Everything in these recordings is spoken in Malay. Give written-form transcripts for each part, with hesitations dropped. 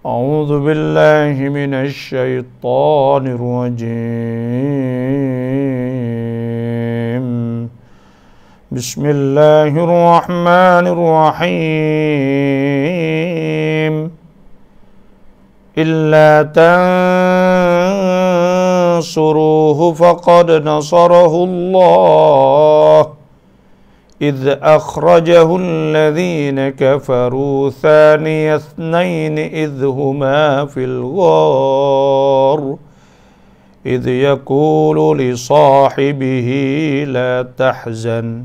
أعوذ بالله من الشيطان الرجيم. بسم الله الرحمن الرحيم. إلا تنصروه فقد نصره الله إذ أخرجه الذين كفروا ثاني اثنين إذ هما في الغار إذ يقول لصاحبه لا تحزن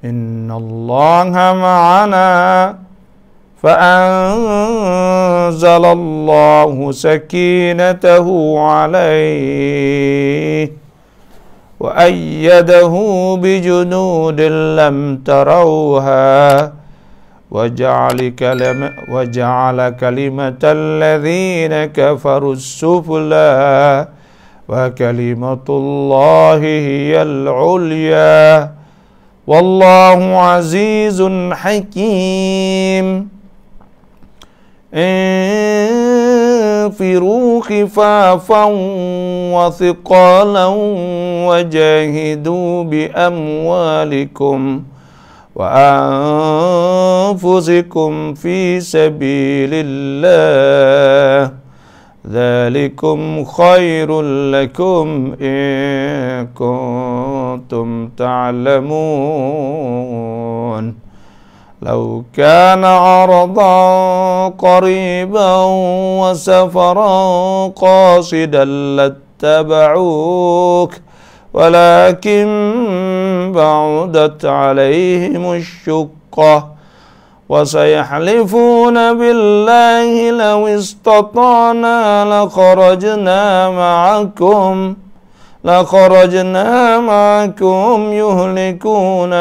إن الله معنا فأنزل الله سكينته عليه وأيده بجنود لم تروها وجعل كلمة الذين كفروا السفلى وكلمة الله هي العليا والله عزيز حكيم. انفروا خفافا وثقالا وجاهدوا بأموالكم وأنفسكم في سبيل الله ذلكم خير لكم إن كنتم تعلمون. لو كان عرضا قريبا وسفرا قاصدا لاتبعوك ولكن بعدت عليهم الشقة وسيحلفون بالله لو استطعنا لخرجنا معكم يهلكون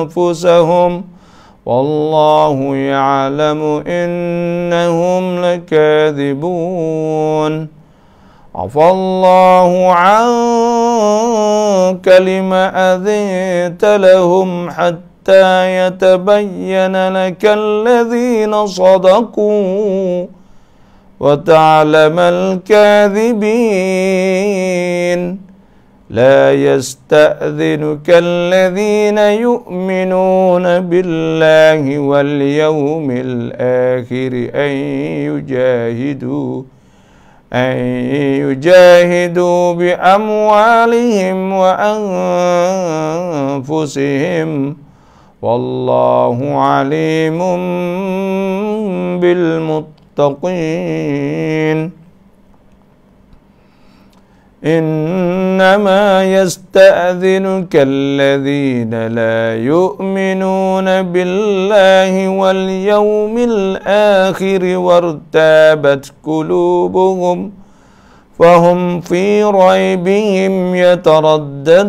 أنفسهم والله يعلم إنهم لكاذبون. عفى الله عنك لما أذنت لهم حتى يتبين لك الذين صدقوا وتعلم الكاذبين. لا يستأذنك الذين يؤمنون بالله واليوم الآخر أن يجاهدوا بأموالهم وأنفسهم والله عليم بالمتقين. إنما يستأذنك الذين لا يؤمنون بالله واليوم الآخر وارتابت قلوبهم فهم في ريبهم يترددون.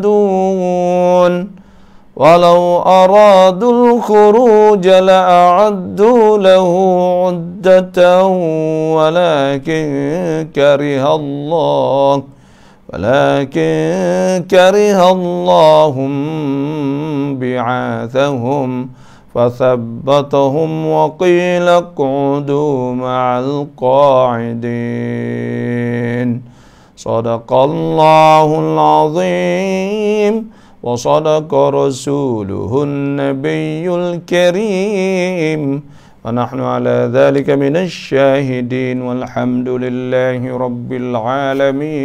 ولو أرادوا الخروج لأعدوا له عدة ولكن كره الله بعاثهم فثبتهم وقيل اقعدوا مع القاعدين. صدق الله العظيم وصدق رسوله النبي الكريم ونحن على ذلك من الشاهدين والحمد لله رب العالمين.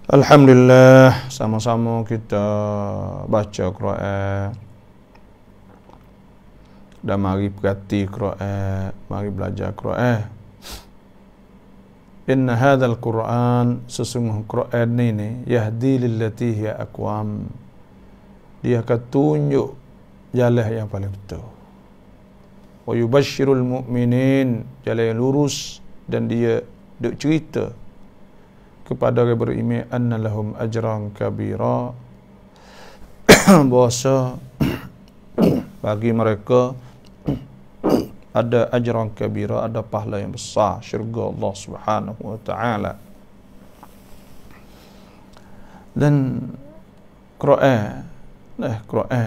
Alhamdulillah, sama-sama kita baca Quran dan mari perhati Quran, mari belajar Quran. Inna hadzal Quran, sesungguhnya Quran ini yahdi lillati hiya aqwam, dia akan tunjuk jalan yang paling betul. Wa yubashshirul mu'minin, jalan yang lurus, dan dia duk cerita kepada orang beriman anna lahum ajran kabira, bahasa bagi mereka ada ajran kabira, ada pahala yang besar, syurga Allah Subhanahu wa taala. Dan Quran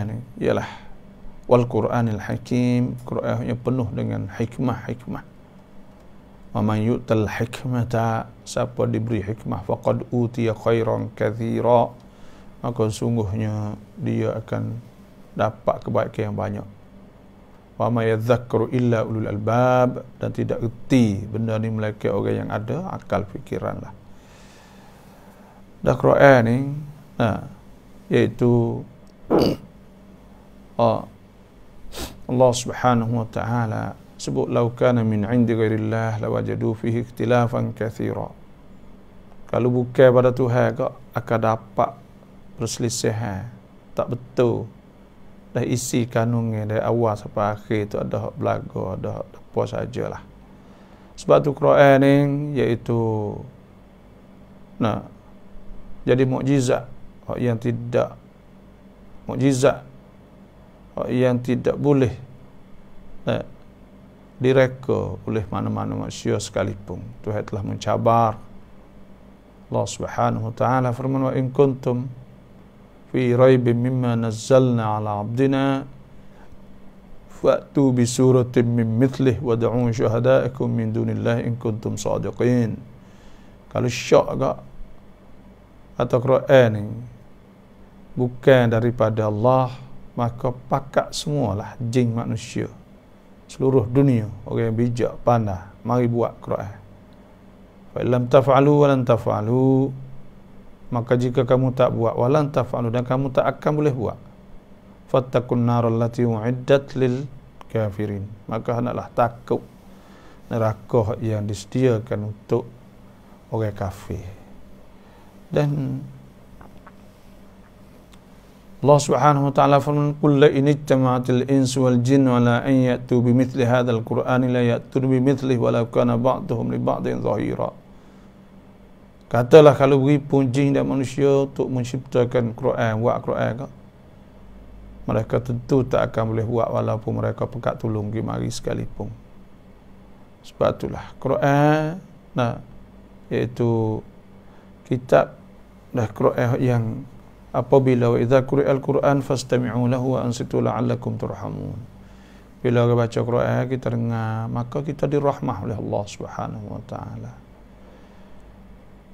ni ialah wal Qur'anil Hakim, Quran yang penuh dengan hikmah-hikmah. Wa man yu'tal hikmata, siapa diberi hikmah, faqad utiya khairan katsira, maka sungguhnya dia akan dapat kebaikan yang banyak. Wa ma yadhakkaru illa ulul albab, dan tidak erti benda ni melainkan orang yang ada akal fikiran lah. Dah Quran ni iaitu Allah Subhanahu wa taala sebut, law kana min 'indi ghairillah lawajadu fihi ikhtilafan katsira. Kalau bukan pada Tuhan kau akan dapat perselisihan tak betul. Dah isi kanunnya dari awal sampai akhir tu ada hak belaga, ada apa sajalah. Sebab tu Quran ni iaitu jadi mukjizat yang tidak mukjizat yang tidak boleh direka oleh mana-mana manusia sekalipun. Tuhan telah mencabar. Allah Subhanahu wa taala firman, wa in kuntum fi raibin mimma nazzalna ala abdina fa'tu bi suratin min mithlih wad'u syuhada'akum min dunillahi in kuntum shadiqin. Kalau syak agak atau Quran ni bukan daripada Allah, maka pakat semualah jin manusia seluruh dunia, orang yang bijak pandai, mari buat Quran. Fa lam taf'alu wa lan taf'alu, maka jika kamu tak buat, wa lan taf'alu, dan kamu tak akan boleh buat, fattaqun naral lati uiddat lil kafirin, maka hendaklah takut neraka yang disediakan untuk orang kafir. Dan Allah Subhanahu wa taala firman, qul la in ijtama'atil insu wal jinnu ala an ya'tu bimithli hadzal qur'ani la ya'tu bimithlihi walau kana ba'dhum li ba'din zahira. Katalah kalau berhimpun jin dan manusia untuk menciptakan Quran, buat Quran, mereka tentu tak akan boleh buat walaupun mereka pekat tolong pergi mari sekalipun. Sebab itulah Quran iaitu kitab dah Quran yang apabila wa idza quri'al Quran fastami'u lahu wa ansitu la'allakum turhamun. Bila kita baca Quran, kita dengar, maka kita dirahmah oleh Allah Subhanahu wa taala.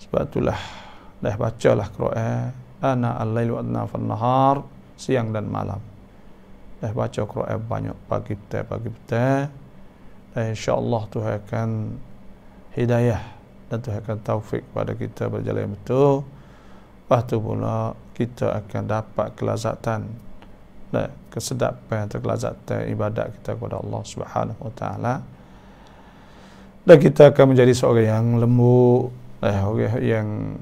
Sebab itulah dah bacalah Quran ana al-lail wa ana fan-nahar, siang dan malam. Dah baca Quran banyak pagi petang, dan insya-Allah Tuhan akan hidayah dan Tuhan akan taufik kepada kita berjalan yang betul. Lepas tu pula kita akan dapat kelazatan dan kesedapan atau kelazatan ibadat kita kepada Allah Subhanahu wa taala. Dan kita akan menjadi seorang yang lembut, orang yang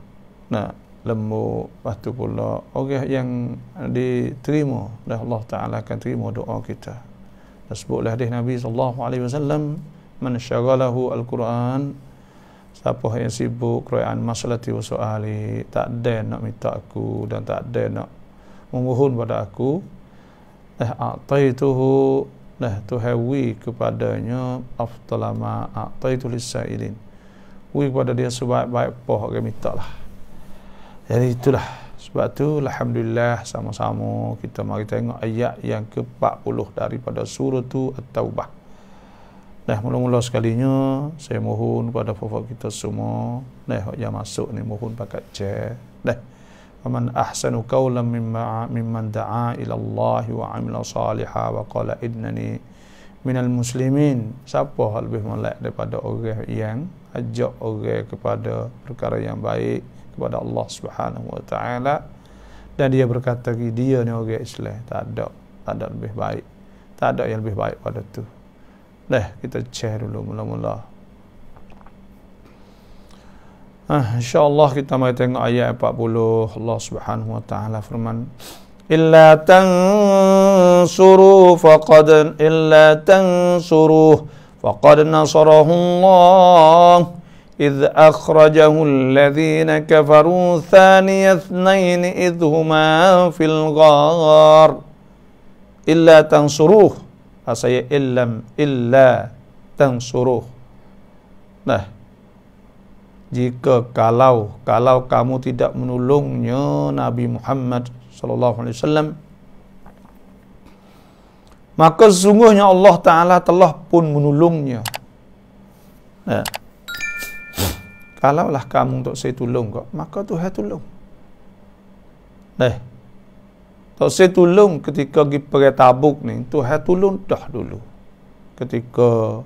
lembut. Lepas tu pula orang yang diterima oleh Allah taala, akan terima doa kita. Dan sebutlah hadis Nabi sallallahu alaihi wasallam, man syaghalahu al-Quran, siapa yang sibuk Quran masalati wa su'ali, tak ada nak minta aku dan tak ada nak memohon pada aku, a'taituhu, tuhawi kepadanya afdala ma a'taitu lis-sa'ilin, wi kepada dia sebaik-baik apa orang minta lah. Jadi itulah sebab tu alhamdulillah sama-sama kita mari tengok ayat yang ke-40 daripada surah tu At-Taubah. Mula-mula sekalinya saya mohon kepada fafak kita semua, yang masuk ni mohon pakat share. Waman ahsanu qawlan mimman da'a ila Allah wa 'amila salihan wa qala innani minal muslimin. Siapa lebih melek daripada orang yang ajak orang kepada perkara yang baik kepada Allah Subhanahu wa taala dan dia berkata dia ni orang Islam. Tak ada lebih baik. Tak ada yang lebih baik pada tu. Kita share dulu mula-mula. InsyaAllah kita mari tengok ayat 40. Allah Subhanahu wa taala firman, illa tansuru faqad nasarahu Allah idh akhrajahu alladhina kafaru thaniya ithnain idh huma fil ghar. Illa tansuruh, saya illa tansuruh. Jika kalau kamu tidak menolongnya Nabi Muhammad sallallahu alaihi wasallam, maka sesungguhnya Allah Ta'ala telah pun menolongnya. Nah, kalaulah kamu tak saya tolong kok, maka Tuhan tolong. Tak saya tolong ketika pergi perang Tabuk ni, Tuhan tolong dah dulu. Ketika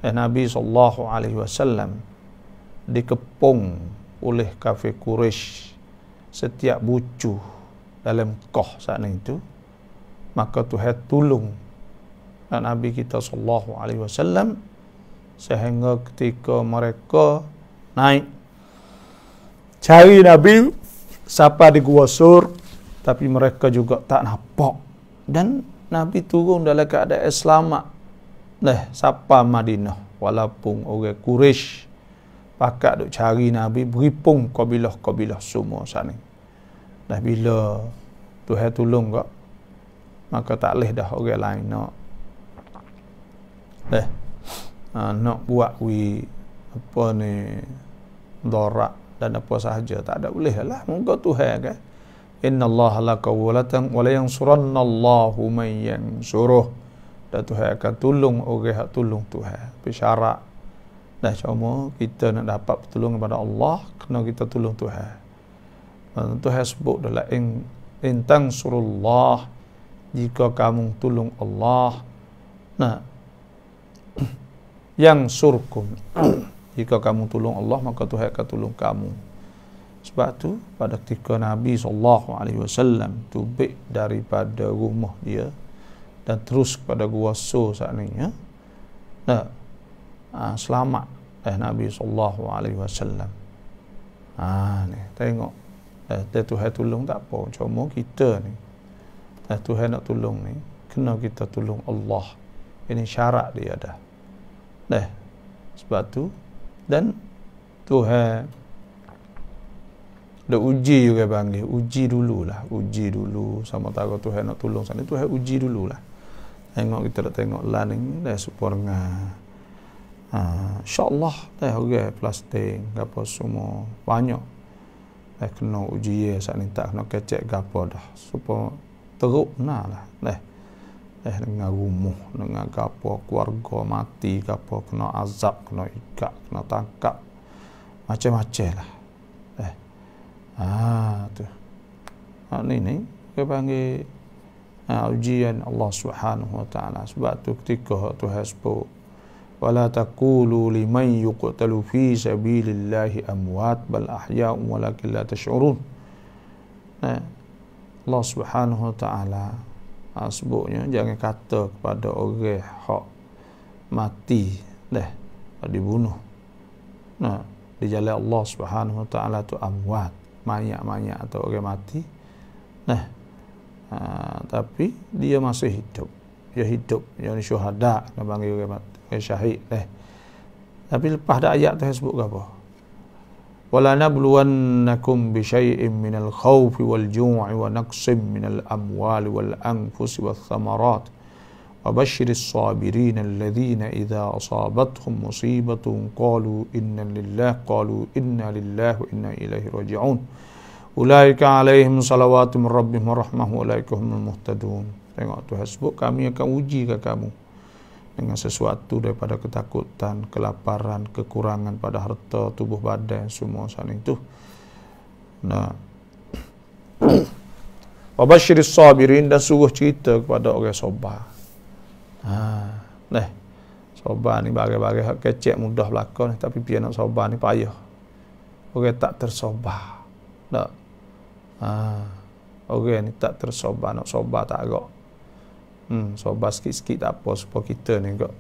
Nabi SAW dikepung oleh kafir Quraisy setiap bucu dalam koh saat itu, maka Tuhan tolong Nabi kita SAW sehingga ketika mereka naik cari Nabi siapa di Gua Sur, tapi mereka juga tak nampak, dan Nabi turun dalam keadaan selamat. Siapa Madinah walaupun orang Quraisy pakat duk cari Nabi, beripung kabilah-kabilah semua sana. Bila Tuhan tolong kok, maka tak boleh dah orang lain nak buat apa ni dorak dan apa sahaja, tak ada boleh lah. Moga Tuhan kan, innallaha laqawlatan wa la yansurannallahu man yansuruh, dan Tuhan akan tolong orang yang tolong Tuhan. Bersyarat cuma kita nak dapat pertolongan kepada Allah, kena kita tolong Tuhan. Tuhan sebut dalam in tansurullah, jika kamu tolong Allah, yang surkum, jika kamu tolong Allah, maka Tuhan akan tolong kamu. Sebab tu pada ketika Nabi SAW tubik daripada rumah dia dan terus kepada Gua Sur saat ni, selamat Nabi SAW. Ni tengok, Tuhan tolong tak apa, cuma kita ni Tuhan nak tolong ni kena kita tolong Allah. Ini syarat dia dah. Sebab tu, dan Tuhan dah uji juga panggil, uji dulu sama tahu Tuhan nak tolong sana, Tuhan uji dululah. Tengok kita dah tengok lah ni dah supaya insya-Allah orang plastik apa semua banyak kena uji saat ni, tak kena kecek gapo dah supaya teruk lah dengan rumah, dengan gapo keluarga mati, gapo kena azab, kena ikat, kena tangkap, macam-macam lah. Tu ni dia panggil ujian Allah Subhanahu wa taala. Sebab tu ketika Tuhan sebut wala taqulu liman yuqtalu fi sabilillahi amwat bal ahya'un walakin la tash'urun. Allah Subhanahu wa taala sebutnya jangan kata kepada orang hak mati dibunuh di jalan Allah Subhanahu wa taala tu amwat, mayat-mayat atau orang mati. Tapi dia masih hidup. Dia hidup, yang syuhada, dia panggil orang mati, orang syahid. Tapi lepas dah ayat tu sebut apa? Wala nabluwannakum bi syai'in minal khawfi wal ju'i wa naqsim minal amwali wal anfusi wath thamarat wa basyiris sabirin alladhina idza asabathum musibatun qalu inna lillahi wa inna ilaihi raji'un ulaika alaihim salawatu min rabbihim wa rahmah wa ulaika humul muhtadun. Tengok Tuhan sebut kami akan uji ke kamu dengan sesuatu daripada ketakutan, kelaparan, kekurangan pada harta, tubuh badan, semua saling itu. Wa basyiris sabirin, dan suruh cerita kepada orang sabar. Sabar ni bagai-bagai hak kecek mudah belaka ni, tapi dia nak sabar ni payah. Orang tak tersabar. Orang ni tak tersabar, nak sabar tak agak. Sabar sikit-sikit tak apa, supaya kita ni kok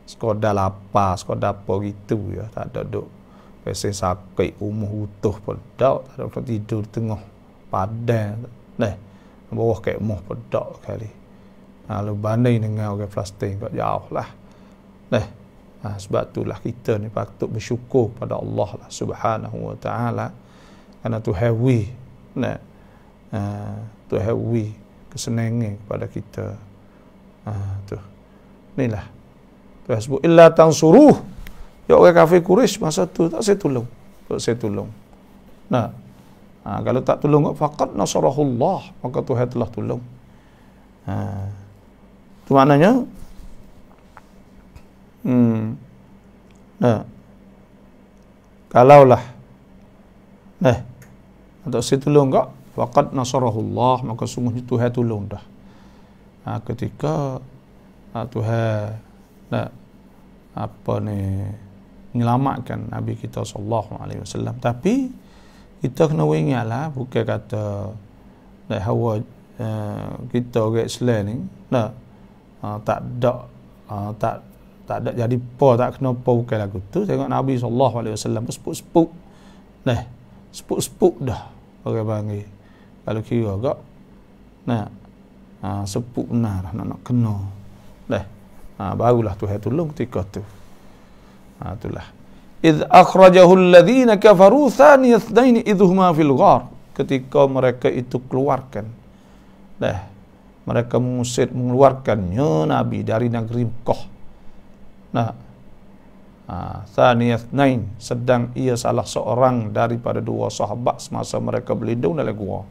sekadar lapar, sekadar apa gitu ya, tak ada duk rasa sakit umuh utuh pedak, tak ada tidur di tengah padang bawah kayak muh pedak kali. Lalu banding dengan orang plastik kok jauh lah. Sebab itulah kita ni patut bersyukur pada Allah lah Subhanahu wa taala, kerana Tuhan Tuhan kesenangan kepada kita. Inilah Tuhan sebut illa tansuruh, ya orang kafir Quraisy masa tu tak saya tolong, kalau tak tolong faqad nasarahullah, maka Tuhan telah tolong. Itu maknanya kalaulah untuk si tolong enggak, faqad nasarahullah, maka sungguhnya Tuhan tolong dah. Ketika Tuhan menyelamatkan Nabi kita sallallahu alaihi wasallam. Tapi kita kena ingatlah, bukan kata hawa kita orang Islam ni tak ada jadi tak kena bukan lagu tu. Tengok Nabi sallallahu alaihi wasallam sepuk dah orang panggil. Kalau kira agak sepuk benar nak kena barulah Tuhan tolong ketika tu. Itulah idh akhrajahu alladhina kafaru thaniya ithnain idhuma fil ghar, ketika mereka itu keluarkan mereka mengeluarkannya Nabi dari negeri Mekah. Thaniya ithnain, sedang ia salah seorang daripada dua sahabat semasa mereka berlindung dalam gua.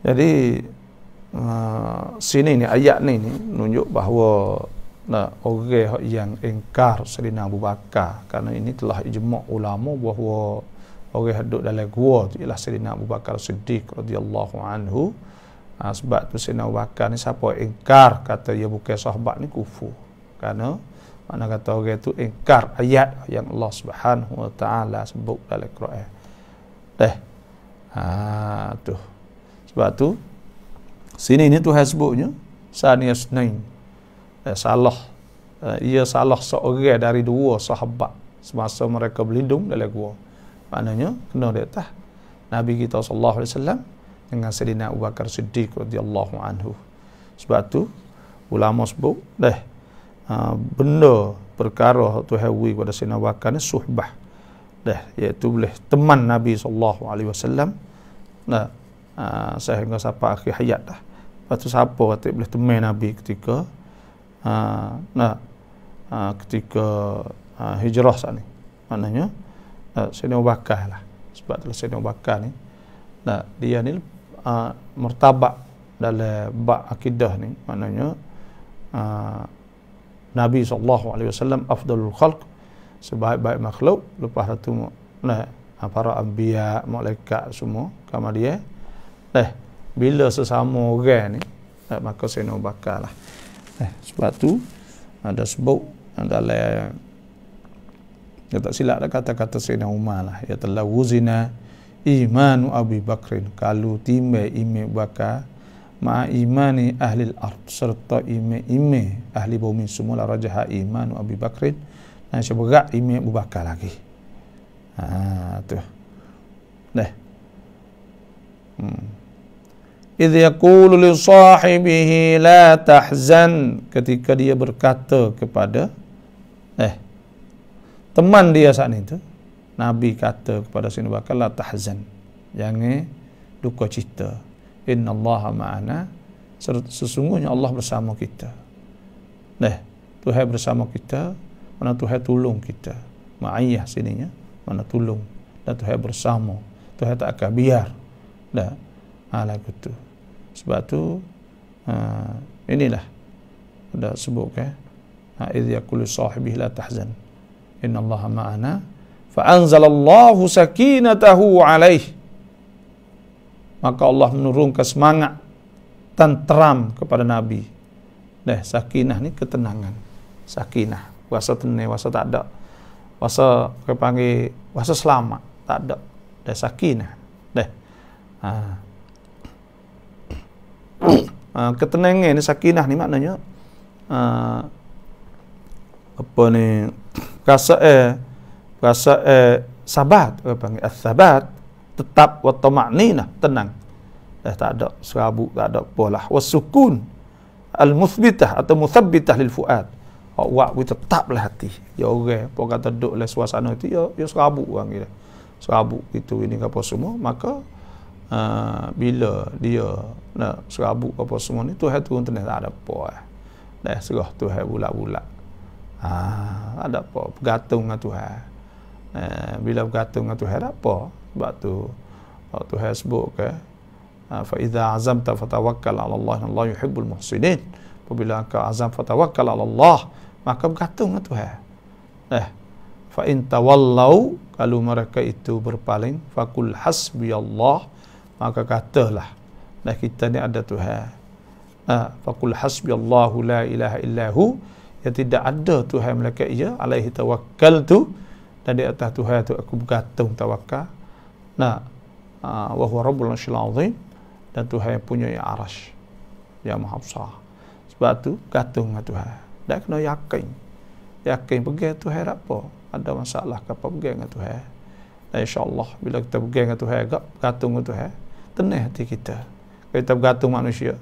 Jadi sini ni ayat ni menunjuk bahawa orang yang ingkar Sayyidina Abu Bakar, kerana ini telah ijma' ulama bahawa orang yang duduk dalam gua tu ialah Sayyidina Abu Bakar Siddiq radhiyallahu anhu. Sebab tu Sayyidina Abu Bakar ni siapa ingkar kata dia bukan sahabat ni kufur, kerana mana kata orang itu ingkar ayat yang Allah Subhanahu wa taala sebut dalam Quran. Tu sebab tu sini ni Tuhan sebutnya saniyas nain, ia salah seorang dari dua sahabat semasa mereka berlindung dalam gua. Maknanya kena di atas Nabi kita sallallahu alaihi wasallam dengan Sayyidina Abu Bakar Siddiq radhiyallahu anhu. Sebab tu ulama sebut benda perkara Tuhan beri kepada Sayyidina Abu Bakar ni suhbah, iaitu boleh teman Nabi sallallahu alaihi wasallam sehingga sampai akhir hayat dah. Lepas tu siapa kata boleh teman Nabi ketika ketika hijrah saat ni, maknanya Sayyidina Abu Bakar lah. Sebab tu Sayyidina Abu Bakar ni dia ni martabat dalam bab akidah ni, maknanya Nabi SAW afdalul khalq, sebaik-baik makhluk. Lepas tu para anbiya, malaikat semua kama dia. Bila sesama orang ni maka Sayyidina Abu Bakar lah. Sebab tu ada sebut dalam, dia tak silap dah kata-kata Sayyidina Umar lah, ya telah wuzina imanu Abi Bakrin, kalau timbang iman Bakar ma imani ahli al-ard, serta iman ahli bumi semua, la rajaha imanu Abi Bakrin, dan seberat iman Abu Bakar lagi. Tu idh yaqulu li sahibihi la tahzan, ketika dia berkata kepada teman dia saat itu, Nabi kata kepada Sayyidina Abu Bakar, la tahzan, jangan duka cita, innallaha ma'ana, sesungguhnya Allah bersama kita. Tuhan bersama kita, mana Tuhan tolong kita. Ma'iyah sininya mana tolong, dan Tuhan bersama, Tuhan tak akan biar lagu tu. Sebab tu inilah ada sebut idh yaqulu sahibihi la tahzan innallaha ma'ana fa anzalallahu sakinatahu alaihi, maka Allah menurunkan semangat tenteram kepada Nabi. Sakinah ni ketenangan, sakinah, rasa tenang, rasa tak ada, rasa panggil rasa selamat, tak ada. Sakinah ketenangan ni, sakinah ni maknanya apa ni, rasa sabat, orang panggil as-sabat, tetap, wa tama'ninah, tenang, tak ada serabut, tak ada apalah, wasukun al-muthbitah atau muthabbitah lil fuad, awak tetaplah hati. Ya orang apa kata duduk dalam suasana itu ya serabut orang kita, serabut itu ini apa semua, maka bila dia nak serabut apa semua ni, Tuhan turun tenang, tak ada apa serah Tuhan bulat-bulat, ada apa, bergantung dengan Tuhan. Bila bergantung dengan Tuhan ada apa. Sebab tu Tuhan sebut fa idza azamta fatawakkal 'ala Allah, Allah yuhibbul muhsinin, apabila engkau azam fatawakkal 'ala Allah, maka bergantung dengan Tuhan. Fa in tawallau, kalau mereka itu berpaling, faqul hasbiyallah, maka katalah, dah kita ni ada Tuhan. Faqul hasbiyallahu la ilaha illahu, yang tidak ada Tuhan melainkan ia, alaihi tawakkaltu, dan di atas Tuhan itu aku bergantung tawakal. Wa huwa rabbul arsyil azim, dan Tuhan yang punya arasy yang maha besar. Sebab tu gantung dengan Tuhan. Dan kena yakin pegang Tuhan tak apa. Ada masalah ke apa pegang dengan Tuhan. Dan insya-Allah bila kita pegang dengan Tuhan, bergantung dengan Tuhan, tenang hati kita. Kalau kita bergantung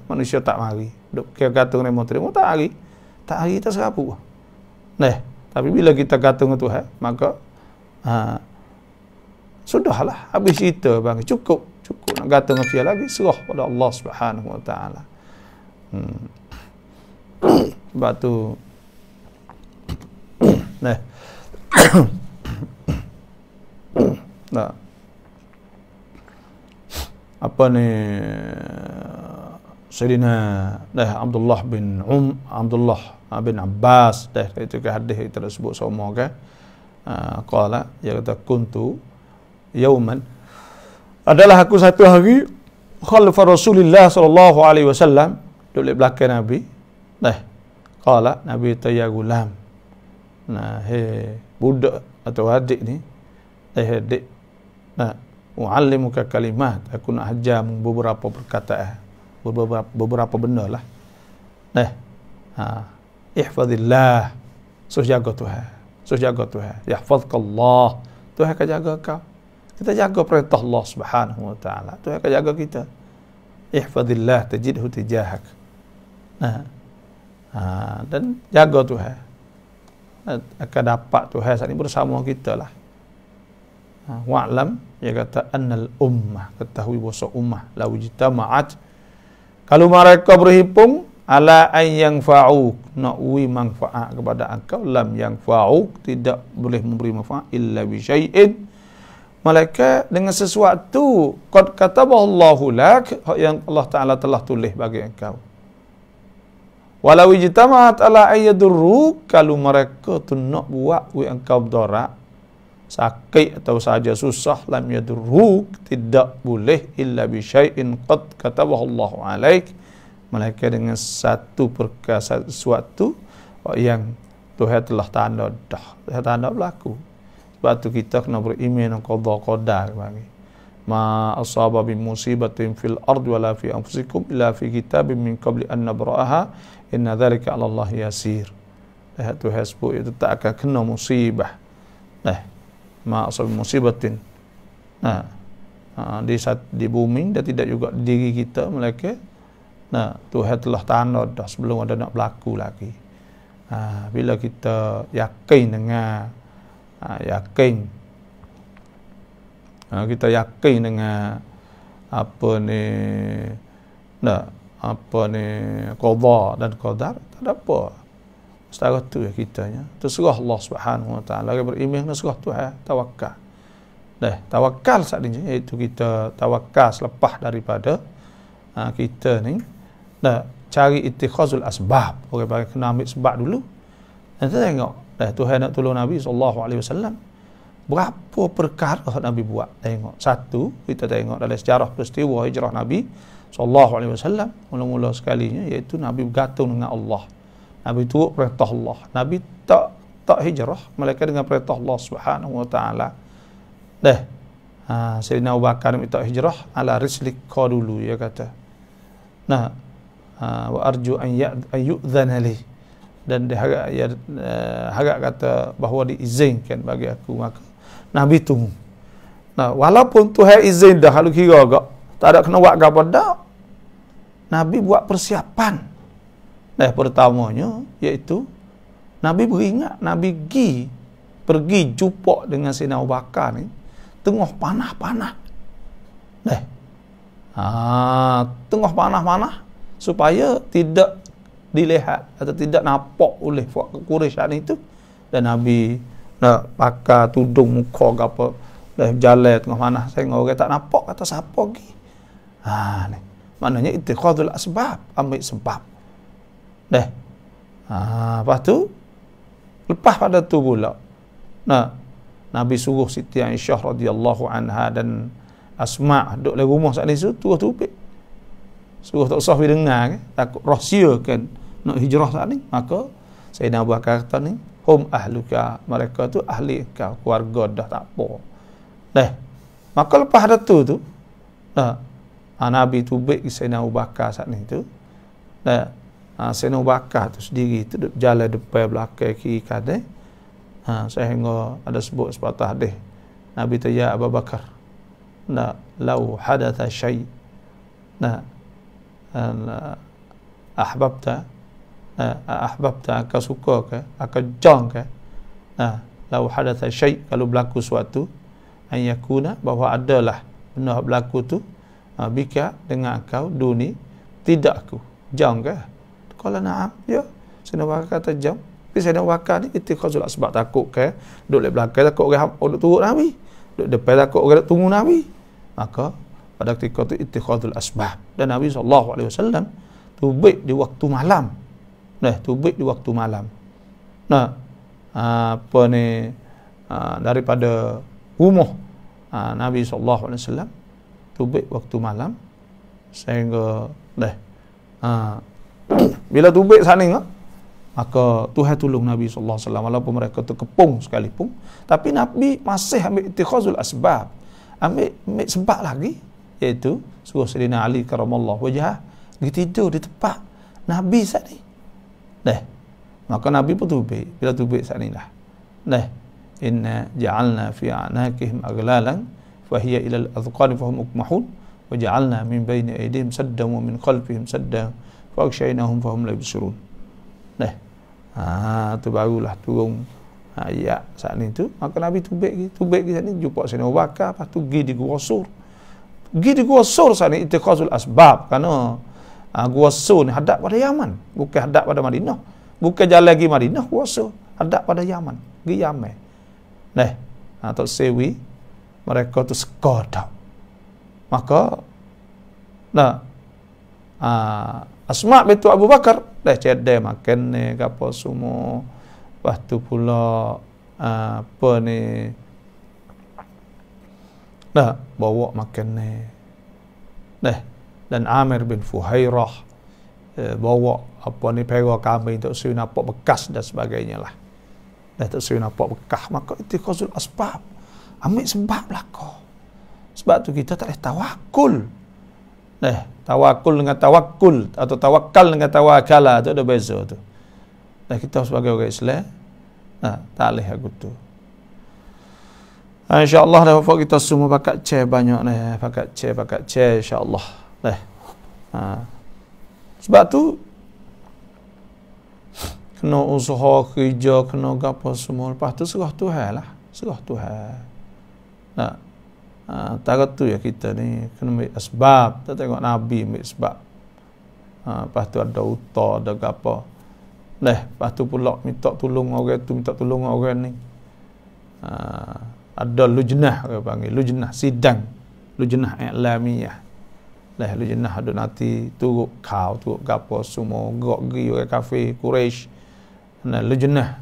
manusia tak mari. Duk bergantung dengan motor tak mari. Tak hari kita serapu. Tapi bila kita gantung dengan Tuhan, maka sudahlah, habis cerita bang. Cukup nak gantung dengan dia lagi, serah pada Allah Subhanahu wa taala. Sebab tu apa ni Sayyidina Abdullah bin Abbas itu ke hadis kita dah sebut semua kan. Qala, dia kata kuntu yauman, adalah aku satu hari khalfa Rasulullah sallallahu alaihi wasallam, duduk belakang Nabi. Qala, Nabi kata ya gulam, budak atau adik ni, adik, u'allimuka kalimat, aku nak ajar beberapa perkataan, beberapa benda lah. Ihfazillah, jaga Tuhan. Yahfazkallah, Tuhan akan jaga kau. Kita jaga perintah Allah Subhanahu wa taala, Tuhan akan jaga kita. Ihfazillah tajidhu tijahak. Dan jaga Tuhan, akan dapat Tuhan saat ini bersama kita lah. Wa'lam, dia kata annal ummah, ketahui bahasa ummah law jitama'at, kalau mereka berhimpun ala an yanfa'uk, nak wi manfaat kepada engkau, lam yanfa'uk, tidak boleh memberi manfaat illa bi syai'in, malaikat dengan sesuatu qad kataballahu lak, yang Allah Taala telah tulis bagi engkau. Walau ijtama'at ala ayyadurruk, kalau mereka tu nak buat wi engkau berdarat, sakit atau saja susah, lam yadurruk, tidak boleh illa bi syai'in qad kataballahu alaik, malaikat dengan satu perkara, sesuatu yang Tuhan telah tanda dah, Tuhan tanda berlaku. Sebab tu kita kena beriman dengan qada qadar bagi. Ma asaba bi musibatin fil ardi wala fi anfusikum illa fi kitabim min qabli an nabra'aha inna dzalika 'ala Allah yasir. Tuhan sebut itu tak akan kena musibah. Ma asaba musibatin. Di bumi dan tidak juga diri kita, malaikat. Tuhan telah tanda dah sebelum ada nak berlaku lagi. Bila kita yakin dengan kita yakin dengan qada dan qadar, tak ada apa. Setara tu ya kitanya. Terserah Allah Subhanahu wa taala, beriman dan serah Tuhan, tawakal. Tawakal saat ini, iaitu kita tawakal selepas daripada kita ni cari ittikhazul asbab. Orang kena ambil sebab dulu. Dan kita tengok Tuhan nak tolong Nabi SAW, berapa perkara Nabi buat. Tengok satu, kita tengok dalam sejarah peristiwa hijrah Nabi SAW, mula-mula sekalinya, iaitu Nabi bergantung dengan Allah. Nabi turut perintah Allah. Nabi tak hijrah melainkan dengan perintah Allah Subhanahu wa taala. Sayyidina Abu Bakar minta hijrah ala rislik dulu, dia kata. Wa arju an yu'dhana li, dan dia harap kata bahawa diizinkan bagi aku, maka Nabi tunggu. Walaupun Tuhan izin dah, kalau kira agak tak ada kena buat apa dah, Nabi buat persiapan. Pertamanya iaitu Nabi beringat, Nabi pergi jumpa dengan Sayyidina Abu Bakar ni tengah panah-panah. Tengah panah-panah, supaya tidak dilihat atau tidak nampak oleh Quraisy itu. Dan Nabi nak pakai tudung muka ke apa, jalan tengah panah, tengok orang tak nampak, kata siapa lagi. Ni maknanya ittikhadul asbab, ambil sebab. Dah. Lepas tu lepas pada tu pula Nabi suruh Siti Aisyah radhiyallahu anha dan Asma' duduk dalam rumah saat ni tu tubik. Suruh tak usah dengar kan, takut rahsia kan nak hijrah saat ni. Maka Sayyidina Abu Bakar kata ni, hum ahluka, mereka tu ahli kau, keluarga dah tak apa. Dah. Maka lepas ada tu Nabi tubik Sayyidina Abu Bakar saat ni tu. Dah. Sayyidina Abu Bakar tu sendiri tu duduk jalan depan belakang kiri kanan. Sehingga ada sebut sepatah hadis Nabi tu, ya Abu Bakar, lau hadatha syai' ahbabta akan suka ke, akan jang ke, lau hadatha syai', kalau berlaku suatu, an yakuna, bahawa adalah benda berlaku tu, bika, dengan kau, duni, tidak aku jang ke. Kalau na'am, ya. Sayyidina Abu Bakar kata jang. Tapi Sayyidina Abu Bakar ni ittikhazul asbab, takut ke duduk di belakang, takut orang duduk turut Nabi, duduk depan takut orang duduk tunggu Nabi. Maka pada ketika tu ittikhazul asbab, dan Nabi SAW tubik di waktu malam. Tubik di waktu malam. Daripada rumah Nabi SAW tubik waktu malam, sehingga bila tubik sana ni, maka Tuhan tolong Nabi SAW walaupun mereka terkepung sekalipun, tapi Nabi masih ambil ittikhazul asbab, ambil sebab lagi, iaitu suruh Sayyidina Ali karamallahu wajhah pergi tidur di tempat Nabi saat ni. Maka Nabi pun tubik. Bila tubik saat ni lah, inna ja'alna fi a'naqihim aghlalan fahiya ila al-adhqani fahum ukmahun wa ja'alna min bayni aydihim saddan wa min khalfihim saddan fa aghshaynahum fahum la yubsirun. Tu barulah turun ayat saat ni tu. Maka Nabi tubik saat ni, jumpa Sayyidina Abu Bakar, lepas tu pergi di Gua Sur. Pergi di Gua Sur saat ni ittikhazul asbab, kerana Gua Sur ni hadap pada Yaman, bukan hadap pada Madinah, bukan jalan lagi Madinah. Gua Sur hadap pada Yaman, pergi Yaman. Tak sewi mereka tu sekodak. Maka Asma' bintu Abu Bakar cedek makan ni apa semua. Lepas tu pula bawa makan ni. Dan Amir bin Fuhairah bawa pera kambing untuk suruh nampak bekas dan sebagainya lah. Tak suruh nampak bekas. Maka ittikhazul asbab, ambil sebab belaka. Sebab tu kita tak boleh tawakul. Tawakul dengan tawakul, atau tawakal dengan tawakala, tu ada beza tu. Kita sebagai orang Islam tak boleh aku tu. InsyaAllah dah wafak kita semua pakat chair banyak ni, pakat chair insyaAllah. Sebab tu kena usaha kerja, kena apa semua, lepas tu serah Tuhan lah, serah Tuhan. Tarat tu ya kita ni kena ambil asbab. Kita tengok Nabi ambil sebab. Lepas tu ada uta, ada apa. Lepas tu pula minta tolong orang tu, minta tolong orang ni. Ada lujnah, orang panggil lujnah sidang, lujnah i'lamiyah. Lujnah ada nanti turut kau, turut apa semua, gerak geri orang kafir Quraisy. Lujnah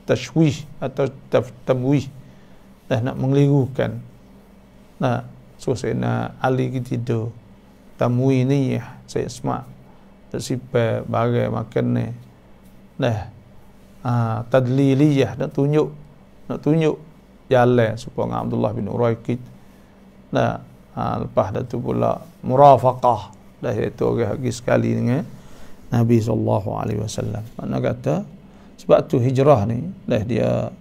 tashwih atau tamwih, nak mengelirukan. So Sayyidina Ali kita tidur, tamwi ni saya semak tak sipai barang makan ni. Tadliliyah, nak tunjuk jalan supaya Abdullah bin Uraikid. Lepas tu pula murafaqah, iaitu orang lagi sekali dengan Nabi SAW. Mana kata sebab tu hijrah ni dia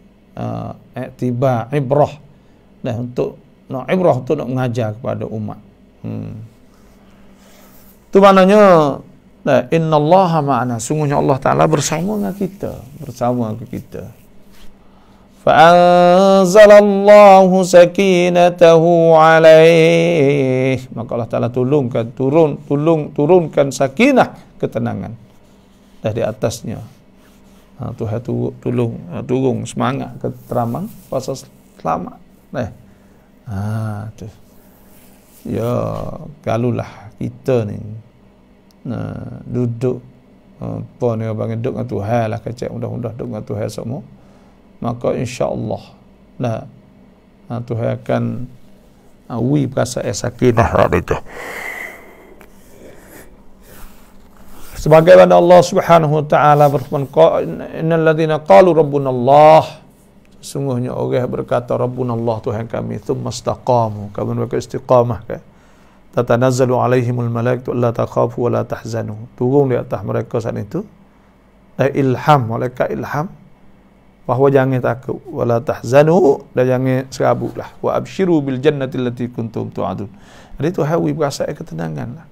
iktibar, ibrah, untuk nak ibrah, untuk nak mengajar kepada umat. Tu maknanya innallaha ma'ana, sungguhnya Allah Ta'ala bersama dengan kita, bersama dengan kita. Fa'anzalallahu sakinatahu alaih, maka Allah Ta'ala turunkan sakinah, ketenangan di atasnya. Tuhan turun semangat, keteramang, pasal selamat. Tu. Ya, kalulah kita ni duduk apa ni bang duduk dengan Tuhan lah kecek mudah-mudah duduk dengan Tuhan semua, maka insya-Allah Tuhan akan perasaan sakinah itu. Sebagaimana Allah Subhanahu wa taala berfirman, innal ladzina qalu rabbuna Allah, sungguhnya orang berkata rabbuna Allah, Tuhan kami, tsumma istaqamu, kemudian mereka istiqamah kan, tatanazzalu alaihimul malaikatu alla takhafu wa la tahzanu, turun di atas mereka saat itu ilham, malaikat ilham bahawa jangan takut, wa la tahzanu, dan jangan serabutlah, wa abshiru bil jannati allati kuntum tu'adun. Jadi itu hawi perasaan ketenangan lah.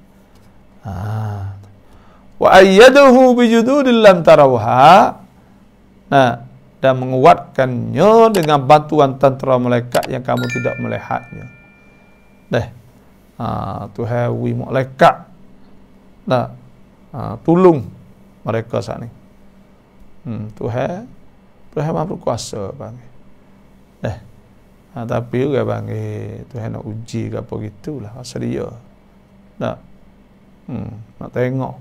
Wa ayyadahu bijududil lam tarawha, dan menguatkannya dengan bantuan tentera malaikat yang kamu tidak melihatnya. Tuhan wi malaikat tolong mereka saat ni. Tuhan maha berkuasa bang. Tapi juga bang Tuhan nak uji ke apa gitulah asal dia. Nak tengok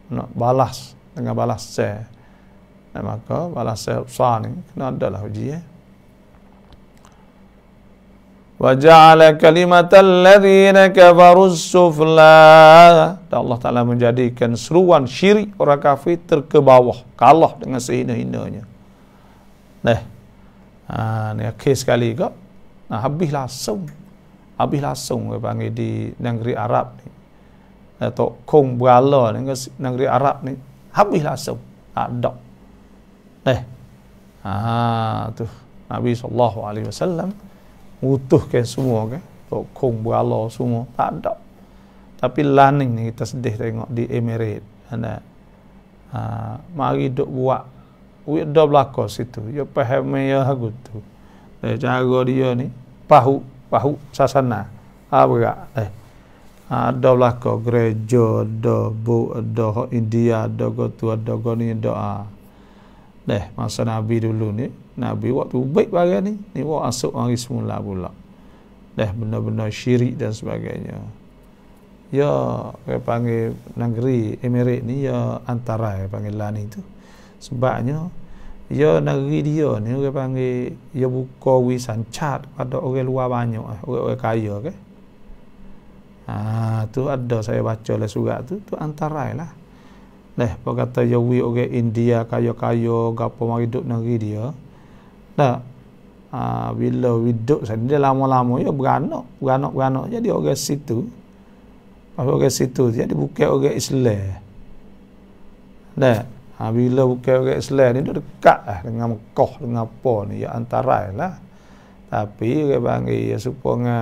nak balas dengan balas saya, maka balas saya besar ni kena adalah ujian. Wa ja'ala kalimatal ladzina kafaru sufla, dan Allah Taala menjadikan seruan syirik orang kafir terkebawah, kalah dengan sehina-hinanya. Ni akhir sekali kok. Habis langsung panggil di negeri Arab ni, atau kong berala ni negeri Arab ni, habis langsung ada. Tu Nabi SAW utuhkan semua kan, kong berala semua tak ada. Tapi laning ni kita sedih tengok di Emirat, mari duk buat dah belakang situ, dia faham ya aku tu, cara dia ni pahu sasana berat. Ada belakang gereja, ada India, ada tu, ada ni doa. Masa Nabi dulu ni, Nabi waktu baik bagian ni waktu masuk hari semula pula. Benda-benda syirik dan sebagainya. Ya, saya panggil negeri Emirat ni ya antara panggil lah ni tu. Sebabnya ya negeri dia ni orang panggil dia buka wisancat pada orang luar banyak, orang kaya ke. Tu ada saya baca lah surat tu antara lah. Apa kata dia orang India kaya-kaya gapo mari duduk negeri dia. Bila hidup sana dia lama-lama ya beranak jadi orang situ. Orang situ jadi bukan orang Islam. Bila bukan orang Islam ni dia dekat dengan Mekah, dengan apa ni, ya antara lah. Tapi orang panggil ya supaya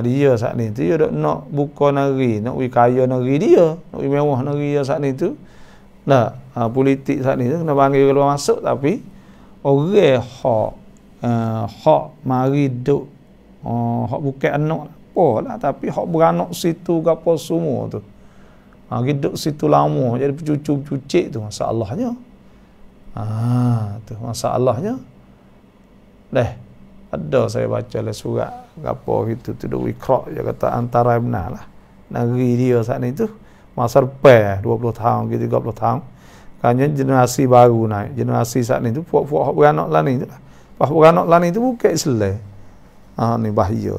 dia saat ni tu dia nak buka negeri, nak kaya negeri dia, nak mewah negeri dia saat ni tu. Politik saat ni tu kena panggil keluar masuk, tapi orang hak mari duk hak bukan anak apa lah, tapi hak beranak situ ke apa semua tu. Hidup situ lama jadi cucu-cucik tu masalahnya. Tu masalahnya. Ada saya baca lah surat apa gitu tu duk ikra, dia kata antara benar lah. Negeri dia saat ni tu masa depan 20 tahun ke 30 tahun. Kan generasi baru naik. Generasi saat ni tu puak-puak beranak lah ni tu. Pas beranak lah ni tu bukan Islam. Ni bahaya.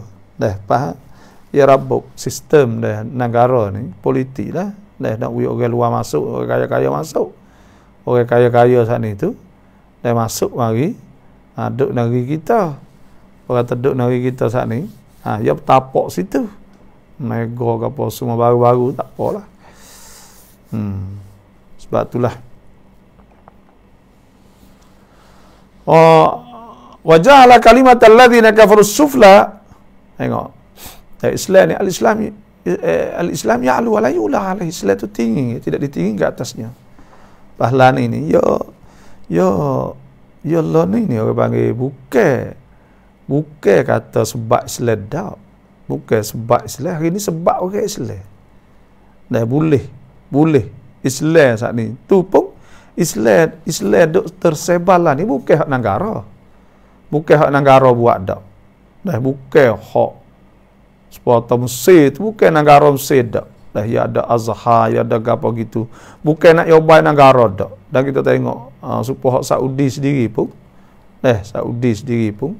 Faham? Ya rabuk sistem dah negara ni, politik dah nak orang luar masuk, orang kaya-kaya masuk. Orang kaya-kaya saat ni tu dah masuk mari duduk negeri kita. Orang duduk negeri kita saat ni, dia tapak situ. Mega ke apa semua baru-baru tak apalah. Sebab itulah. Wa ja'ala kalimatal ladzina kafaru sufla. Tengok. Islam ni al-Islam ya'lu wa la yu'la alaihi. Islam tu tinggi, tidak ditinggi ke atasnya. Pahlawan ini ya Allah ni orang panggil bukan kata sebab Islam dah. Bukan sebab Islam, hari ni sebab orang Islam. Boleh Islam saat ni tu pun Islam duk tersebar lah ni bukan hak negara. Bukan hak negara buat dak. Bukan hak Sepotong Mesir tu bukan negara Mesir dak. Dah ya ada Azhar, ya ada apa gitu. Bukan nak yobai negara dak. Dan kita tengok supaya Saudi sendiri pun Saudi sendiri pun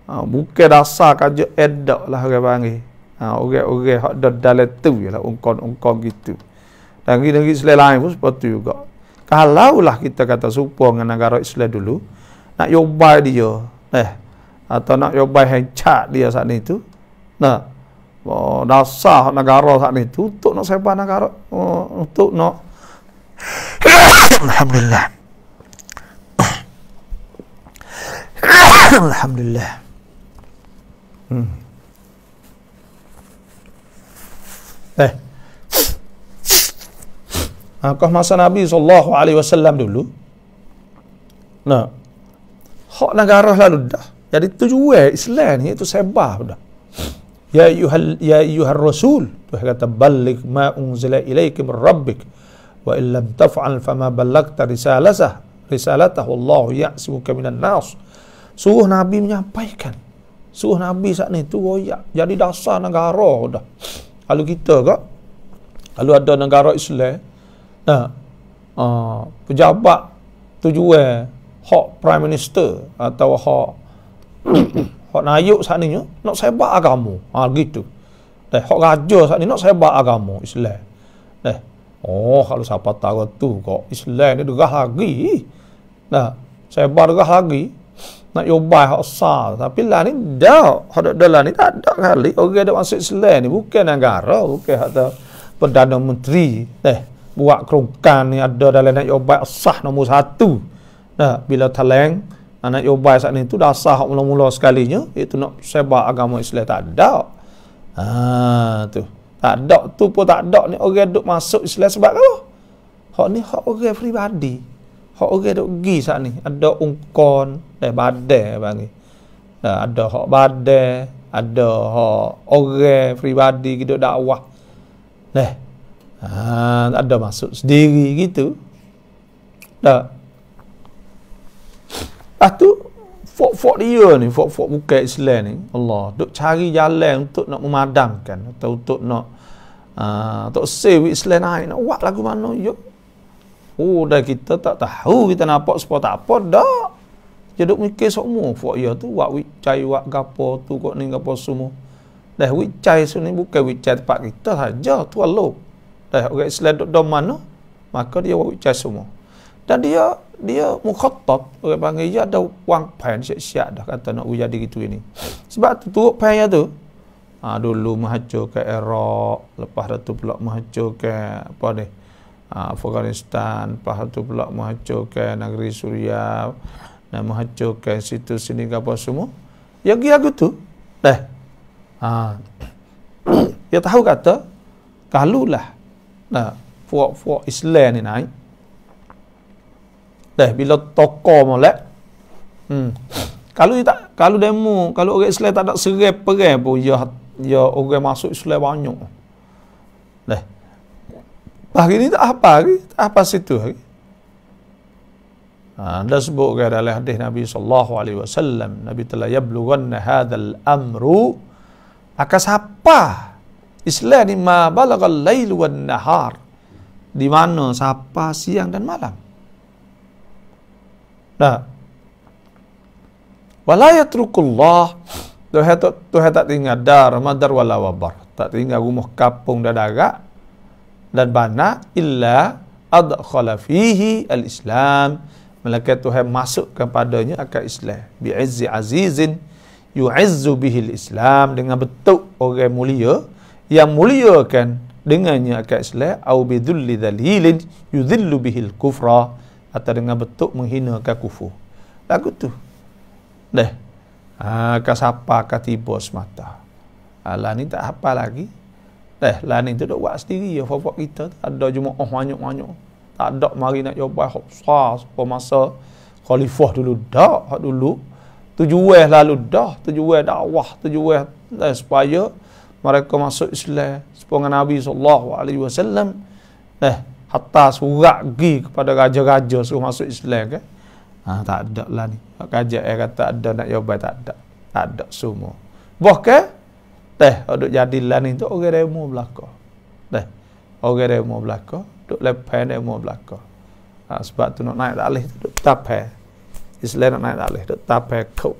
bukan dasar kaja edak lah orang panggil. Orang-orang hak dah dalam tu ialah ungkon-ungkon gitu. Dan negeri Islam lain pun seperti juga. Kalaulah kita kata supaya dengan negara Islam dulu nak yobai dia atau nak yobai hencat dia saat itu dasar negara saat itu untuk nak sebar negara untuk nak Alhamdulillah Alhamdulillah kau masa Nabi SAW dulu hak negara lalu dah jadi tujuan Islam ni itu sebar dah. Ya ayyuhar rasul, Tuhan kata balligh ma unzila ilaika min rabbik wa in lam taf'al fama ballagta risalatahu wallahu ya'simuka minan nas. Suruh Nabi menyampaikan. Suruh Nabi saat ni tu royak jadi dasar negara dah. Kalau kita kalau ada negara Islam pejabat tujuan hak prime minister atau hak nayuk saat ni nak sebar agama gitu hak raja saat ni nak sebar agama Islam kalau siapa tahu tu kok Islam ni derah lagi sebar derah lagi nak yobai hak sah tapi lah ni hak dalam ni tak ada kali orang ada masuk Islam ni bukan negara bukan kata Perdana Menteri buat kerongkan ni ada dalam nak yobai sah nombor 1 bila taleng anak yobai saat ni tu dasar hak mula-mula sekalinya itu nak sebar agama Islam tak ada. Tu. Tak ada tu pun tak ada ni orang duk masuk Islam sebab apa? Hak ni hak orang peribadi. Hak orang duk pergi saat ni ada ungkon badai panggil. Ada hak badai, ada hak orang peribadi gitu dakwah. Ada masuk sendiri gitu. Tu fok dia ni, fok bukan Islam ni, Allah duk cari jalan untuk nak memadamkan atau untuk nak untuk save Islam naik, nak buat lagu mana yuk. Dah kita tak tahu, kita nampak supaya tak apa dah. Dia duk mikir semua fok dia tu, buat wicai, buat gapo tu, kok ni gapo semua. Dah wicai ni bukan wicai tempat kita saja, tu Allah. Dah orang Islam duk dom mana, maka dia buat wicai semua. Dan dia mukhattab, orang panggil dia ada wang pan siap-siap dah kata nak jadi gitu ini. Sebab tu turut pan tu dulu menghancur ke Iraq, lepas tu pula menghancur ke apa ni Afghanistan, lepas tu pula menghancur ke negeri Suria dan menghancur ke situ sini ke apa semua. Ya gitu tu. Dia tahu kata kalulah fuak Islam ni naik bila tokoh molek kalau demo, kalau orang Islam tak ada serai perang pun ya orang masuk Islam banyak. Hari ni tak apa situ hari. Anda sebut dalam hadis Nabi sallallahu alaihi wasallam, Nabi telah yablughanna hadzal amru akan siapa Islam ni ma balagal lail wan nahar, di mana siapa siang dan malam. Wala yatrukullah, Tuhan tak tinggal dar madar wala wabar, tak tinggal rumah kampung dan darat dan bana illa adkhala fihi al-Islam, melainkan Tuhan masuk kepadanya akan Islam bi'izzi azizin yu'izzu bihi al-Islam, dengan bentuk orang mulia yang muliakan dengannya akan Islam, au bidhulli dhalilin yudhillu bihi al-kufra, atau dengan bentuk menghinakan kufur. Lagu tu kasapa katiba semata. Lah ni tak apa lagi. Lah ni tu duk buat sendiri ya fafak kita. Ada jemaah banyak-banyak. Tak ada mari nak coba hafsah masa khalifah dulu dak, hak dulu tujuan lalu dah, tujuan dakwah, tujuan supaya mereka masuk Islam sepengah Nabi sallallahu alaihi wasallam. Hatta surat pergi kepada raja-raja suruh masuk Islam kan. Tak ada lah ni. Raja kata ada nak coba tak ada. Tak ada semua. Boh ke? Duk jadilah ni tu orang demo belaka. Orang demo belaka, duk lepas demo belaka. Sebab tu nak naik dalih tu duk tapai. Islam nak naik dalih duk tapai kau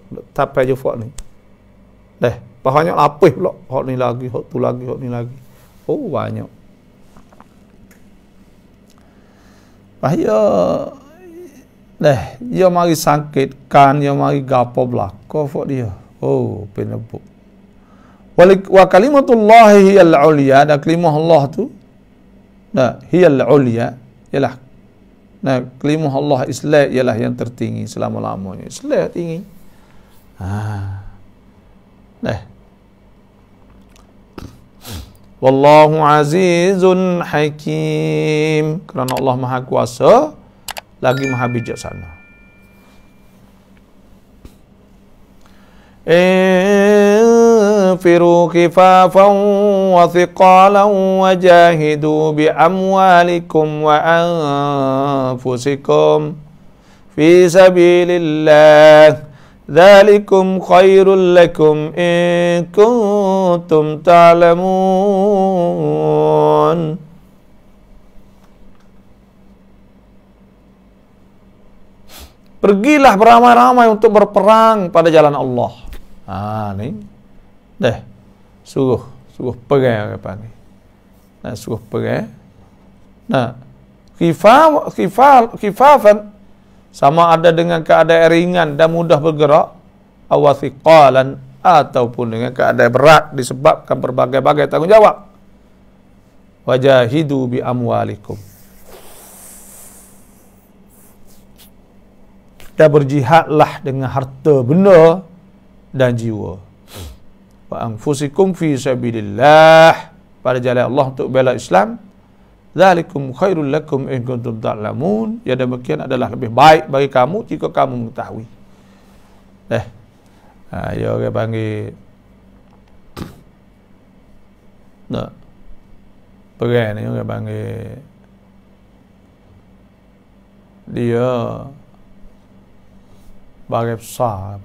duk tapai je fok ni. Banyak lapis pula. Hok ni lagi, hok tu lagi, hok ni lagi. Oh banyak. Bahaya. Dia mari sakitkan, dia mari gapo belaka fok dia. Oh, penebuk. Wa kalimatullah hiyal ulya, dan kalimah Allah tu hiyal ulya ialah kalimah Allah Islam ialah yang tertinggi selama-lamanya. Islam tinggi. Wallahu azizun hakim. Kerana Allah Maha Kuasa lagi Maha Bijaksana. Infiru khifafan wa thiqalan wa jahidu bi amwalikum wa anfusikum fi sabilillah. Dzalikum khairul lakum in kuntum ta'lamun. Pergilah beramai-ramai untuk berperang pada jalan Allah. Ni. Suruh perang apa ni? Suruh perang. Khifafan sama ada dengan keadaan ringan dan mudah bergerak, awathiqalan ataupun dengan keadaan berat disebabkan berbagai-bagai tanggungjawab. Wajahidu bi amwalikum. Dan berjihadlah dengan harta benda dan jiwa. Wa anfusikum fi sabilillah, pada jalan Allah untuk bela Islam. Dzalikum khairul lakum in kuntum ta'lamun. Ya, demikian adalah lebih baik bagi kamu jika kamu mengetahui. Ya orang panggil perang ni orang panggil dia bagai besar,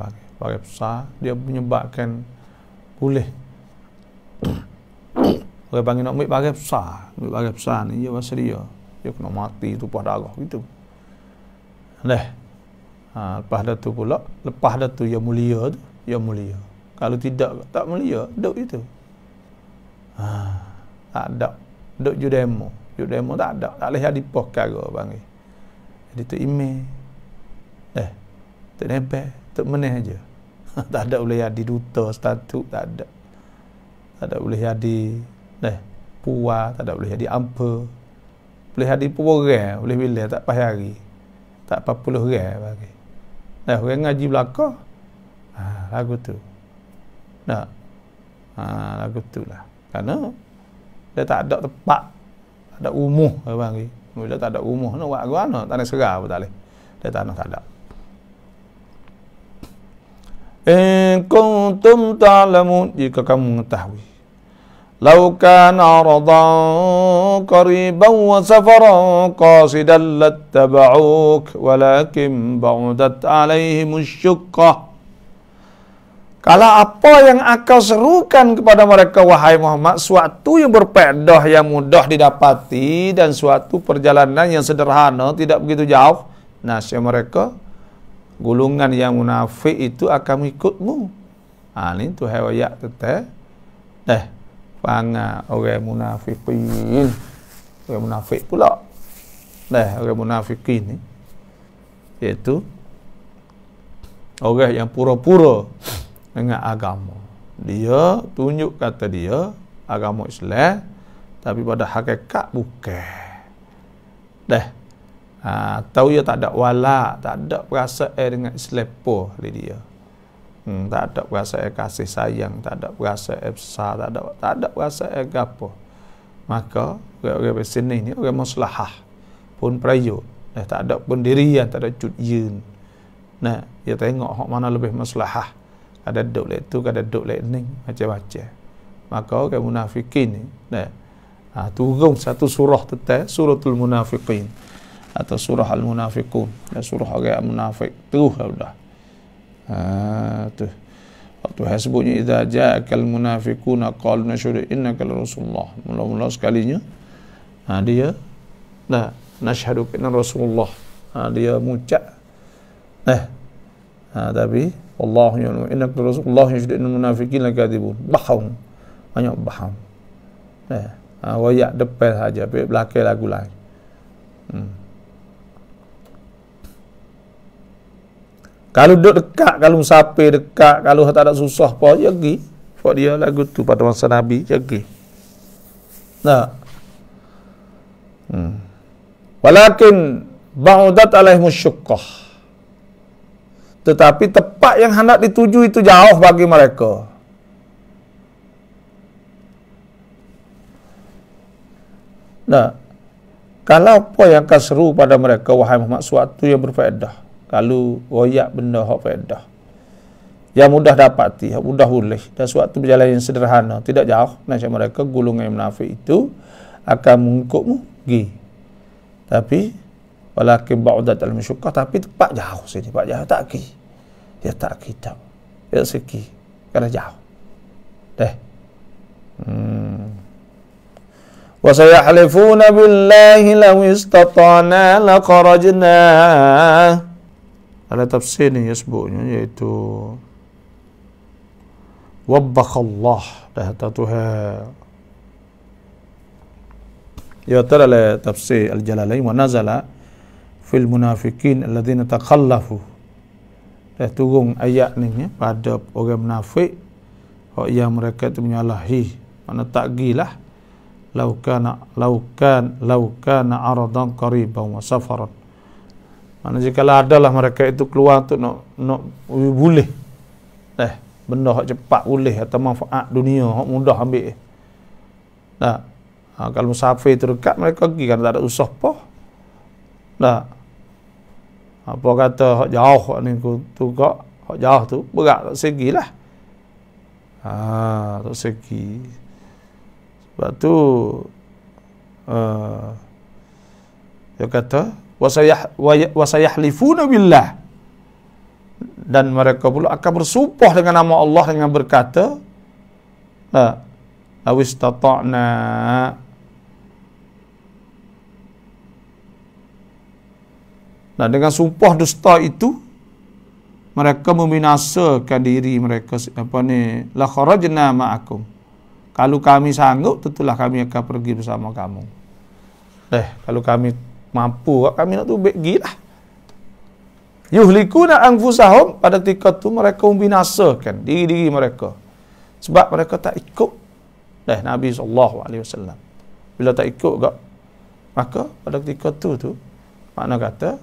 dia menyebabkan boleh orang panggil nak ambil bagai besar ni dia pasal dia kena mati tu tumpah darah gitu. Lepas dah tu pula, lepas dah tu yang mulia tu, kalau tidak tak mulia duk itu. Tak ada duk judemo tak ada, tak boleh jadi perkara panggil. Jadi tu email tak nebel, tak meneh aja. Tak ada boleh jadi duta status, tak ada boleh jadi puas, tak ada boleh jadi ampa, boleh jadi purang, boleh bila tak payah hari, tak 40 orang bagi. Orang ngaji belaka, lagu tu. Lagu tu lah. Kerana dia tak ada tempat, tak ada umuh bagi. Bila tak ada umuh, nak buat mana? Tak ada serah pun tak boleh. Dia tanah tak ada. In kuntum ta'lamun, jika kamu mengetahui. Lau kana aradan qariban wa safaran qasidan lattaba'uk walakin ba'udat alaihimus syuqqah. Kalau apa yang akal serukan kepada mereka wahai Muhammad, suatu yang berfaedah yang mudah didapati dan suatu perjalanan yang sederhana tidak begitu jauh, nasib mereka golongan yang munafik itu akan mengikutmu. Ni tu ayat tetap. Panggil orang munafikin. Orang munafik pula. Orang munafikin ni iaitu orang yang pura-pura dengan agama. Dia tunjuk kata dia agama Islam, tapi pada hakikat bukan. Tahu dia tak ada wala, tak ada perasaan dengan Islam pun dia. Tak ada perasaan kasih sayang, tak ada perasaan besar, tak ada perasaan apa. Maka orang-orang sini ni orang maslahah pun perayut. Tak ada pendirian, tak ada cudjun. Dia tengok hak mana lebih maslahah. Ada duk lek tu, ada duk lek ni, macam-macam. Maka orang munafikin ni turun satu surah tetap, suratul munafiqin atau surah al-munafiqun, surah orang munafik terus dah. Tu Tuhan sebutnya idza ja'akal munafiquna qalu nashhadu innaka rasulullah. Mula-mula sekalinya dia nashhadu inna rasulullah. Dia mengucap tapi wallahu ya'lamu innaka rasulullah yashhadu innal munafiqina lakadzibun. Baham. Banyak baham. Wayak depan saja, belakang lagu lain. Kalau duduk dekat, kalau musafir dekat, kalau tak ada susah apa, pergi. Sebab dia lagu tu pada masa Nabi, pergi. Walakin ba'udat alaihim syuqqah. Tetapi tempat yang hendak dituju itu jauh bagi mereka. Kalau apa yang akan seru pada mereka, wahai Muhammad, suatu yang berfaedah. Kalau royak benda hak faedah, yang mudah dapati, yang mudah boleh, dan suatu berjalan yang sederhana, tidak jauh. Nasib mereka golongan yang munafik itu akan mengikutmu pergi. Tapi walakin ba'udat al-masyaqqah, tapi tempat jauh sini, tempat jauh tak pergi. Dia tak kitab. Dia segi karena jauh. Wa sayahlifuna billahi law istata'na la kharajna. Ada tafsir ni yang sebutnya, iaitu wabbakhallah, dah Tuhan. Ya, dalam tafsir Al-Jalalain, wa nazala fil munafiqin alladhina takhallafu. Dah turun ayat ni pada orang munafik yang mereka itu menyalahi, mana tak gilah law kana aradan qariban wa safaran. Mana jikalau adalah mereka itu keluar untuk nak boleh benda hak cepat boleh atau manfaat dunia hak mudah ambil. Kalau musafir tu dekat, mereka pergi kan, tak ada usah apa. Apa kata hak jauh hak ni tu kak, hak jauh tu berat tak segilah. Tak segi. Sebab tu dia kata wasayahlifuna billah, dan mereka pula akan bersumpah dengan nama Allah dengan berkata awistata'na, nah dengan sumpah dusta itu mereka membinasakan diri mereka. La kharajna ma'akum, kalau kami sanggup tentulah kami akan pergi bersama kamu. Kalau kami mampu, kami nak tu pergi lah. Yuhlikuna anfusahum, pada ketika tu mereka membinasakan diri-diri mereka sebab mereka tak ikut Nabi SAW. Bila tak ikut gak, maka pada ketika tu makna kata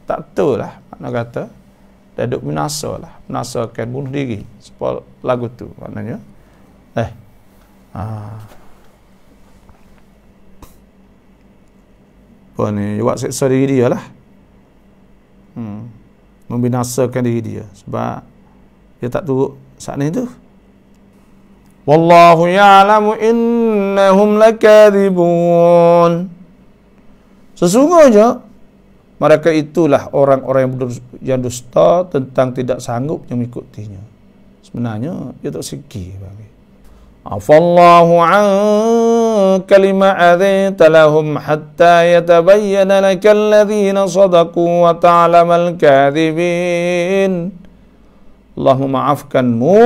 tak betul lah, makna kata dah duk binasakan bunuh diri. Sebab lagu tu maknanya buat seksa diri dia lah, membinasakan diri dia sebab dia tak turut saat ni tu. Wallahu ya'lamu innahum lakadzibun, sesungguhnya mereka itulah orang-orang yang dusta tentang tidak sanggup yang mengikutinya. Sebenarnya dia tak segi bagi. Afallahu anka lima adzita lahum hatta yatabayyana lakal ladzina sadaqu wa ta'lamal kadzibin. Allah memaafkanmu,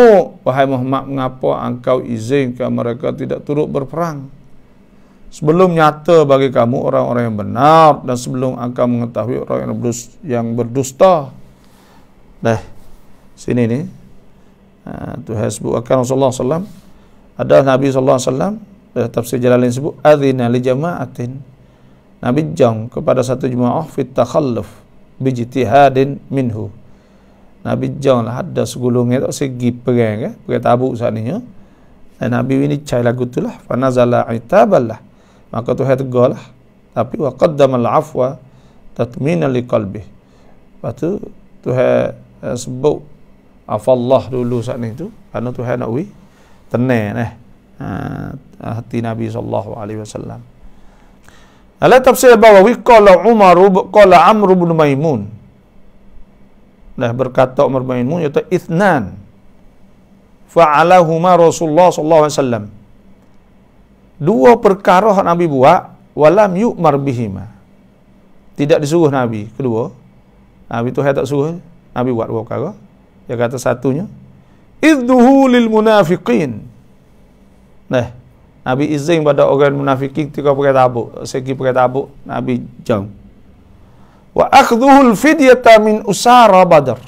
wahai Muhammad, mengapa engkau izinkan mereka tidak turut berperang sebelum nyata bagi kamu orang-orang yang benar, dan sebelum engkau mengetahui orang yang berdusta. Sini ni Tuhan sebutkan Rasulullah SAW, ada Nabi SAW, tafsir Jalalain sebut adzina li jama'atin, Nabi jang kepada satu jemaah fit takhalluf bijtihadin minhu. Nabi jang lah ada segulungnya tak segi perang perang Tabuk saat ni. Nabi ini cai lagu tu lah, fa nazala itaballah, maka Tuhan tegur lah, tapi wa qaddama al-afwa tatmina liqalbi. Lepas tu Tuhan sebut afallah dulu saat ni tu, kerana Tuhan nak tenang hati Nabi SAW. Dalam tafsir Bawawi, qala Amr bin Maimun, Nah, berkata Umar bin Maimun iaitu ithnan fa'alahuma Rasulullah sallallahu alaihi wasallam. Dua perkara yang Nabi buat walam yu'mar bihima. Tidak disuruh Nabi. Kedua, Nabi tu tak suruh, Nabi buat dua perkara. Dia kata satunya idduhu lil munafiqin. Nah, Nabi izin pada orang munafikin ketika pergi Tabuk. Segi pergi Tabuk, Nabi jam. Wa akhdhuhu al-fidyata min usara Badar.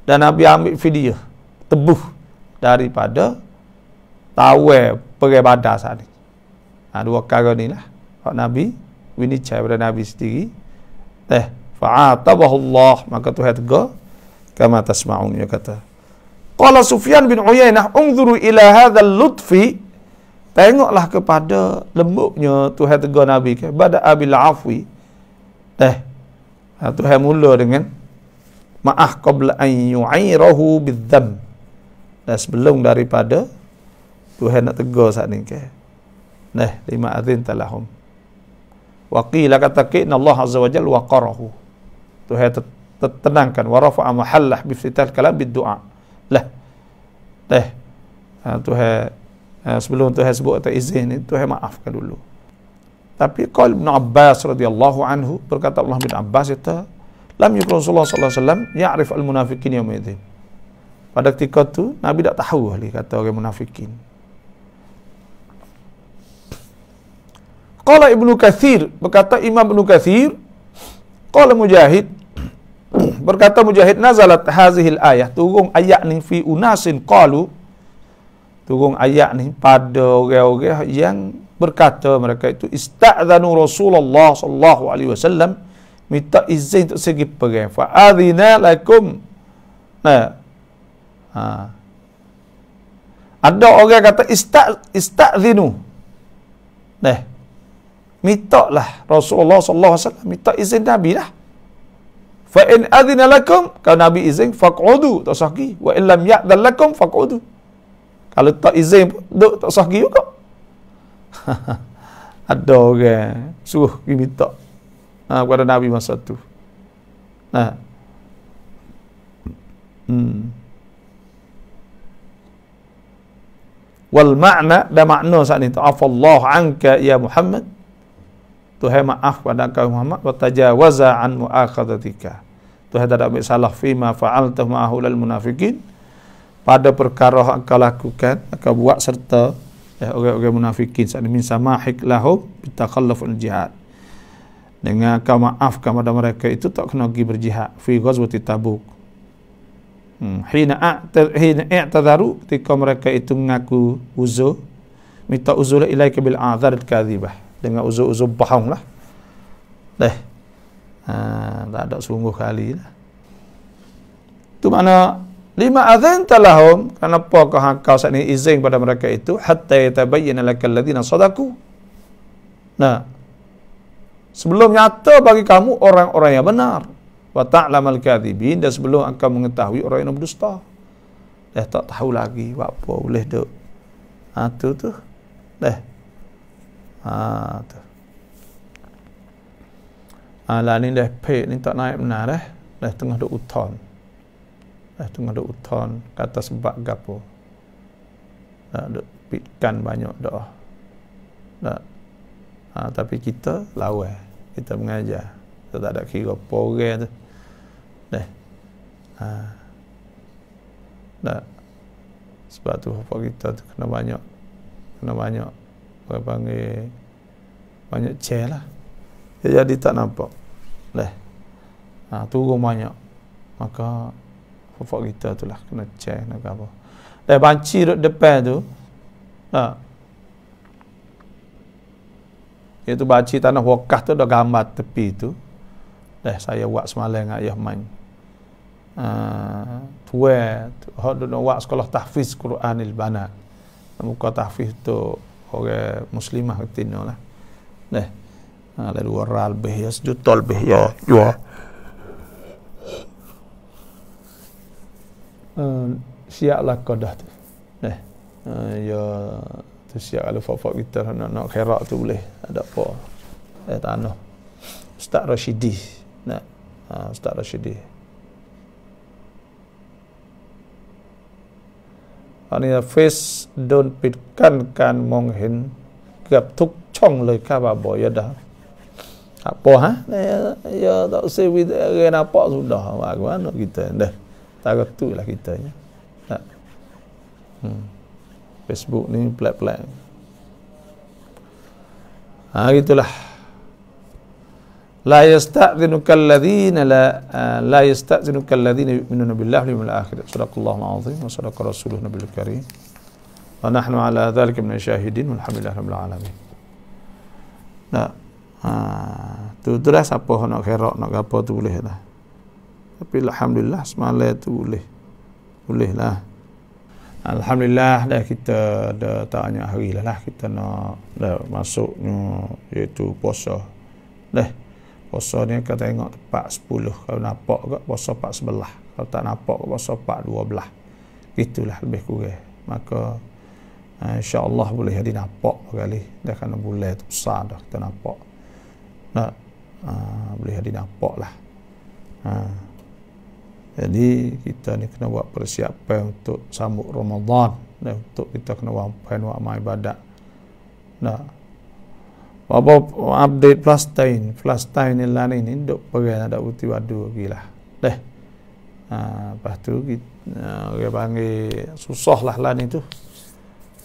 Dan Nabi ambil fidyah, tebuh daripada tawai pergi Badar saat ni. Dua perkara ni lah. Nabi winicai pada Nabi sendiri. Fa'atabahu Allah, maka Tuhan tegur kama tasma'un, dia kata. Qala Sufyan bin Uyainah, unzuru ila hadzal lutfi, tengoklah kepada lembutnya Tuhan tegur Nabi ke bada abil afwi. Tuhan mula dengan maaf qabla an yu'irahu bidzam. Dan sebelum daripada Tuhan nak tegur saat ni ke. Lima adzin talahum. Wa qila kata inna Allah azza wa jalla waqarahu. Tuhan tenangkan wa rafa'a mahallah bi iftital kalam bid du'a. Tuhan sebelum Tuhan sebut atas izin ni, Tuhan maafkan dulu. Tapi qala Ibn Abbas radhiyallahu anhu, berkata Allah bin Abbas itu, lam yakun Rasulullah sallallahu alaihi wasallam ya'rif al-munafiqin yawma idzin. Pada ketika tu Nabi tak tahu ahli kata orang munafikin. Qala Ibnu Katsir, berkata Imam Ibnu Katsir, qala Mujahid, berkata Mujahid, nazalat hazihil ayah, turun ayat ni fi unasin qalu, turun ayat ni pada orang-orang yang berkata mereka itu ista'dzanu Rasulullah sallallahu alaihi wasallam, minta izin untuk segi perang. Fa adzina lakum. Ada orang kata ista'dzinu. Minta lah Rasulullah sallallahu alaihi wasallam, minta izin Nabi lah. Fa in adzina lakum, kalau Nabi izin faq'udu, tak sah pergi. Wa in lam ya'dzan lakum faq'udu. Kalau tak izin duduk tak sah pergi juga. Ada orang suruh pergi minta kepada Nabi masa tu. Wal makna, dan makna saat ini, ta'afallahu anka ya Muhammad, Tuhan maaf pada engkau Muhammad, wa tajawaza an mu'akhadatika, Tuhan tak ambil salah fima fa'alta ma'ahul al-munafikin, pada perkara yang engkau lakukan, engkau buat serta orang-orang munafikin, saat ini min samahik lahum bitakhallaf al-jihad, dengan engkau maafkan pada mereka itu tak kena pergi berjihad fi ghazwati Tabuk. Hina i'tadharu, ketika mereka itu mengaku uzur, minta uzur ilaika bil a'dzar al-kadzibah, dengan uzur-uzur bohong lah. Tak ada sungguh kali lah. Itu makna lima adzan talahum, kenapa kau saat ini izin pada mereka itu, hatta yatabayyana lakal ladzina sadaqu. Sebelum nyata bagi kamu orang-orang yang benar, wa ta'lamal kadzibin, dan sebelum engkau mengetahui orang yang berdusta. Tak tahu lagi buat apa boleh duk. Tu. Lah ni dah pek ni tak naik benar dah tengah duk uton. Tengah duk uton kata sebab gapo. Duk pitkan banyak dah. Tapi kita lawan, kita mengajar. Kita tak ada kira porel tu. Sebab tu apa kita tu kena banyak orang panggil banyak chair lah. Jadi tak nampak. Turun banyak. Maka apa kita tu lah kena chair nak apa. Banci duduk depan tu. Itu banci tanah wakaf tu ada gambar tepi tu. Saya buat semalam dengan ayah main. Tuan hok duduk buat sekolah tahfiz Quranil Banat. Muka tahfiz tu orang muslimah ketina lah. Lalu waral lebih ya, sejuta lebih ya. Siap lah kodah tu. Ya tu siap kalau fak-fak kita nak khairat tu boleh. Ada apa? Tanah. Ustaz Rashidi. Ustaz Rashidi.อันนี้เฟซโดนปิดกั้นการมองเห็นเกือบทุกช่องเลยครับบ่อยdah. Apa ha? Ya tak usah kita nampak sudah. Bagaimana kita dah. Tak betul lah kita ya. Tak. Facebook ni pelik-pelik. Gitulah. La yasta'dhinuka alladhina la yasta'dhinuka alladhina yu'minuna billahi wal yawmil akhir. Shadaqallahu al-'azim wa sadaqa rasuluhu nabiyul karim. Wa nahnu 'ala dhalika min asyahidin walhamdulillahi rabbil alamin. Nah, tu dah siapa nak kherak nak apa tu boleh dah. Tapi alhamdulillah semalam tu boleh lah. Alhamdulillah dah kita dah tanya hari lah kita nak dah masuknya iaitu puasa. Dah puasa ni kita tengok tepat 10 kalau nampak ke puasa 4 11. Kalau tak nampak ke puasa 4 12. Gitulah lebih kurang. Maka insya-Allah boleh jadi nampak kali dah kena bulan tu besar dah kita nampak. Nah, boleh jadi nampak lah. Jadi kita ni kena buat persiapan untuk sambut Ramadan dan untuk kita kena wampan buat amal ibadat. Nah, apa update Palestin ni lah ni duk perang ada uti wadu lagi lah. Dah. Lepas tu kita orang panggil susah lah ni tu.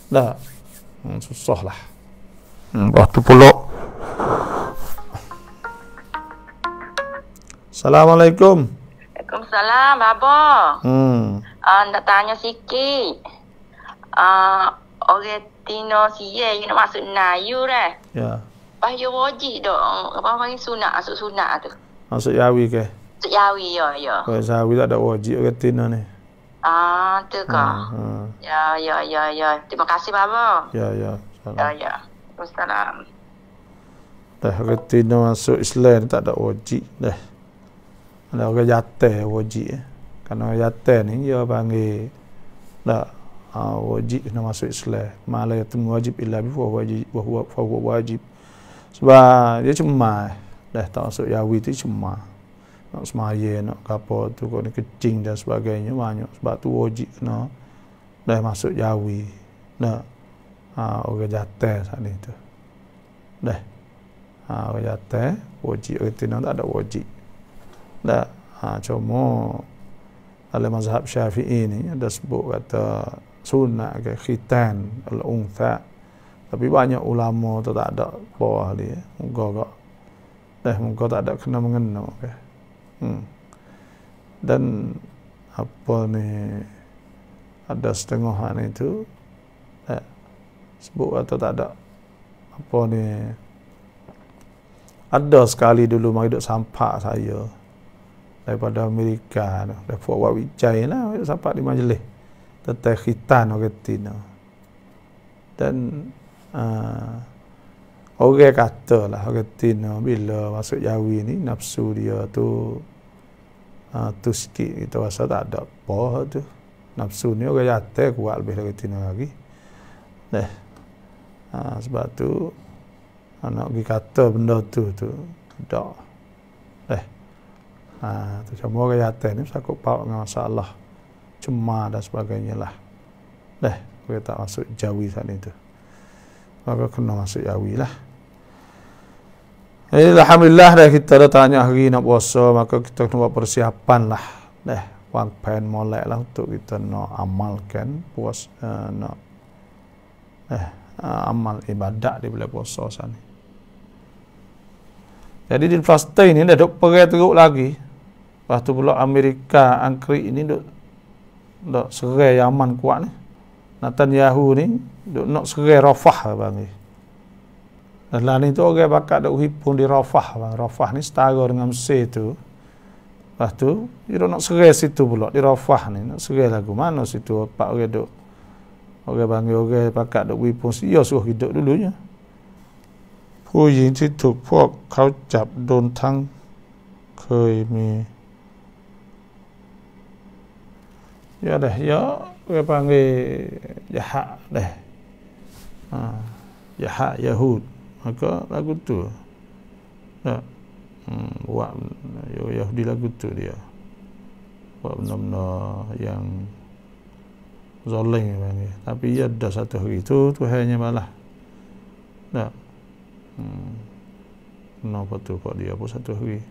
Dah. Susah lah. Lepas tu pula. Assalamualaikum. Waalaikumsalam, Baba. Nak tanya sikit. Orang Tino siye you nak masuk Nayu dah. Ya. Pas you wajib dak. Apa panggil sunat, masuk sunat tu. Masuk Yawi ke? Masuk Yawi ya. Kalau Yawi tak ada wajib orang Tino ni. Tu ke? Ya. Terima kasih, Baba. Ya. Ya. Waalaikumsalam. Dah orang Tino masuk Islam tak ada wajib dah. Ada orang jatuh wajib. Kerana orang jatuh ni dia panggil dah wajib kena masuk Islam. Malah yatim wajib illa bi huwa wajib. Sebab dia cuma dah tak masuk Yawi tu cuma nak semaya nak apa tu kau ni kecing dan sebagainya banyak sebab tu wajib kena dah masuk Yawi. Dah orang jatuh saat ni tu. Dah orang jatuh wajib orang Tino tak ada wajib. Dah cuma dalam mazhab Syafi'i ni ada sebut kata sunat ke khitan al-untha. Tapi banyak ulama tu tak ada bawah dia. Muka tak ada kena mengena ke. Dan apa ni ada setengah ni tu sebut kata tak ada apa ni. Ada sekali dulu mari duk sampak saya daripada Amerika tu. Dia buat wijai lah sampak di majlis tentang khitan orang Tino. Dan orang kata lah orang Tino bila masuk Yawi ni nafsu dia tu sikit kita rasa tak ada apa tu. Nafsu ni orang jatuh kuat lebih dari Tino lagi. Sebab tu nak pergi kata benda tu tak. Tu cuma orang jatuh ni sakut paut dengan masalah cuma dan sebagainya lah. Kita tak masuk Jawi saat itu. Maka kena masuk Yawi lah. Alhamdulillah dah kita dah tanya hari nak puasa, maka kita kena buat persiapan lah. Wangpan molek lah untuk kita nak amalkan puasa, nak amal ibadat di bulan puasa sana. Jadi di Palestin ni dah duk perang teruk lagi. Lepas tu pula Amerika, Angkrik ni duk serai Yaman kuat ni. Netanyahu ni duk nak serai Rafah bang. Dan lah ni tu orang bakat duk hipun di Rafah bang. Rafah ni setara dengan Mesir tu. Lepas tu dia nak serai situ pula di Rafah ni, nak serai lagu mana situ pak orang duk. Orang panggil orang bakat duk hipun dia suruh hidup dulunya. ผู้หญิงที่ถูกพวกเขาจับโดนทั้งเคยมีya dah ya orang panggil jahat dah jahat Yahud maka lagu tu buat Yahudi lagu tu dia buat benda-benda yang zalim panggil. Tapi ia ada satu hari tu Tuhannya balas. Tak. Kenapa tu kok dia pun satu hari.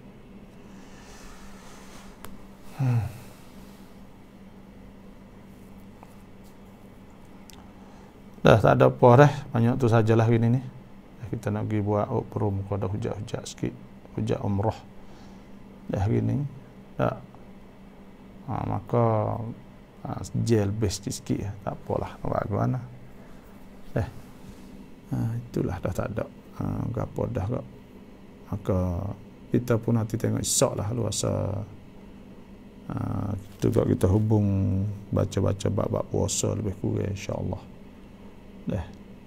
Dah tak ada apa dah. Banyak tu sajalah hari ni. Kita nak pergi buat perum kalau ada hujat-hujat sikit. Hujat umrah. Dah hari ni. Tak. Maka gel best sikit. Tak apalah. Nak buat mana. Itulah dah tak ada. Apa dah kak. Maka kita pun nanti tengok esok lah luasa. Juga kita hubung baca-baca bab-bab puasa lebih kurang insya-Allah.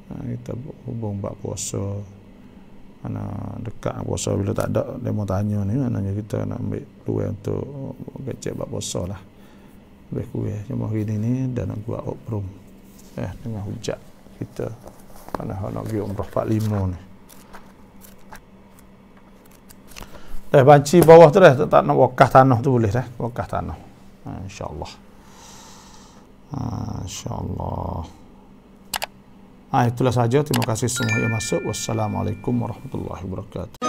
Kita hubung bab puasa. Mana dekat puasa bila tak ada dia mau tanya ni maknanya kita nak ambil peluang untuk kecek bab puasa lah. Lebih kurang cuma hari ni dah nak buat oprum. Dengan hujat kita mana nak pergi umrah 45 ni. Banci bawah tu dah tak nak wakaf tanah tu boleh dah wakaf tanah. InsyaAllah. InsyaAllah. Itulah saja. Terima kasih semua yang masuk. Wassalamualaikum warahmatullahi wabarakatuh.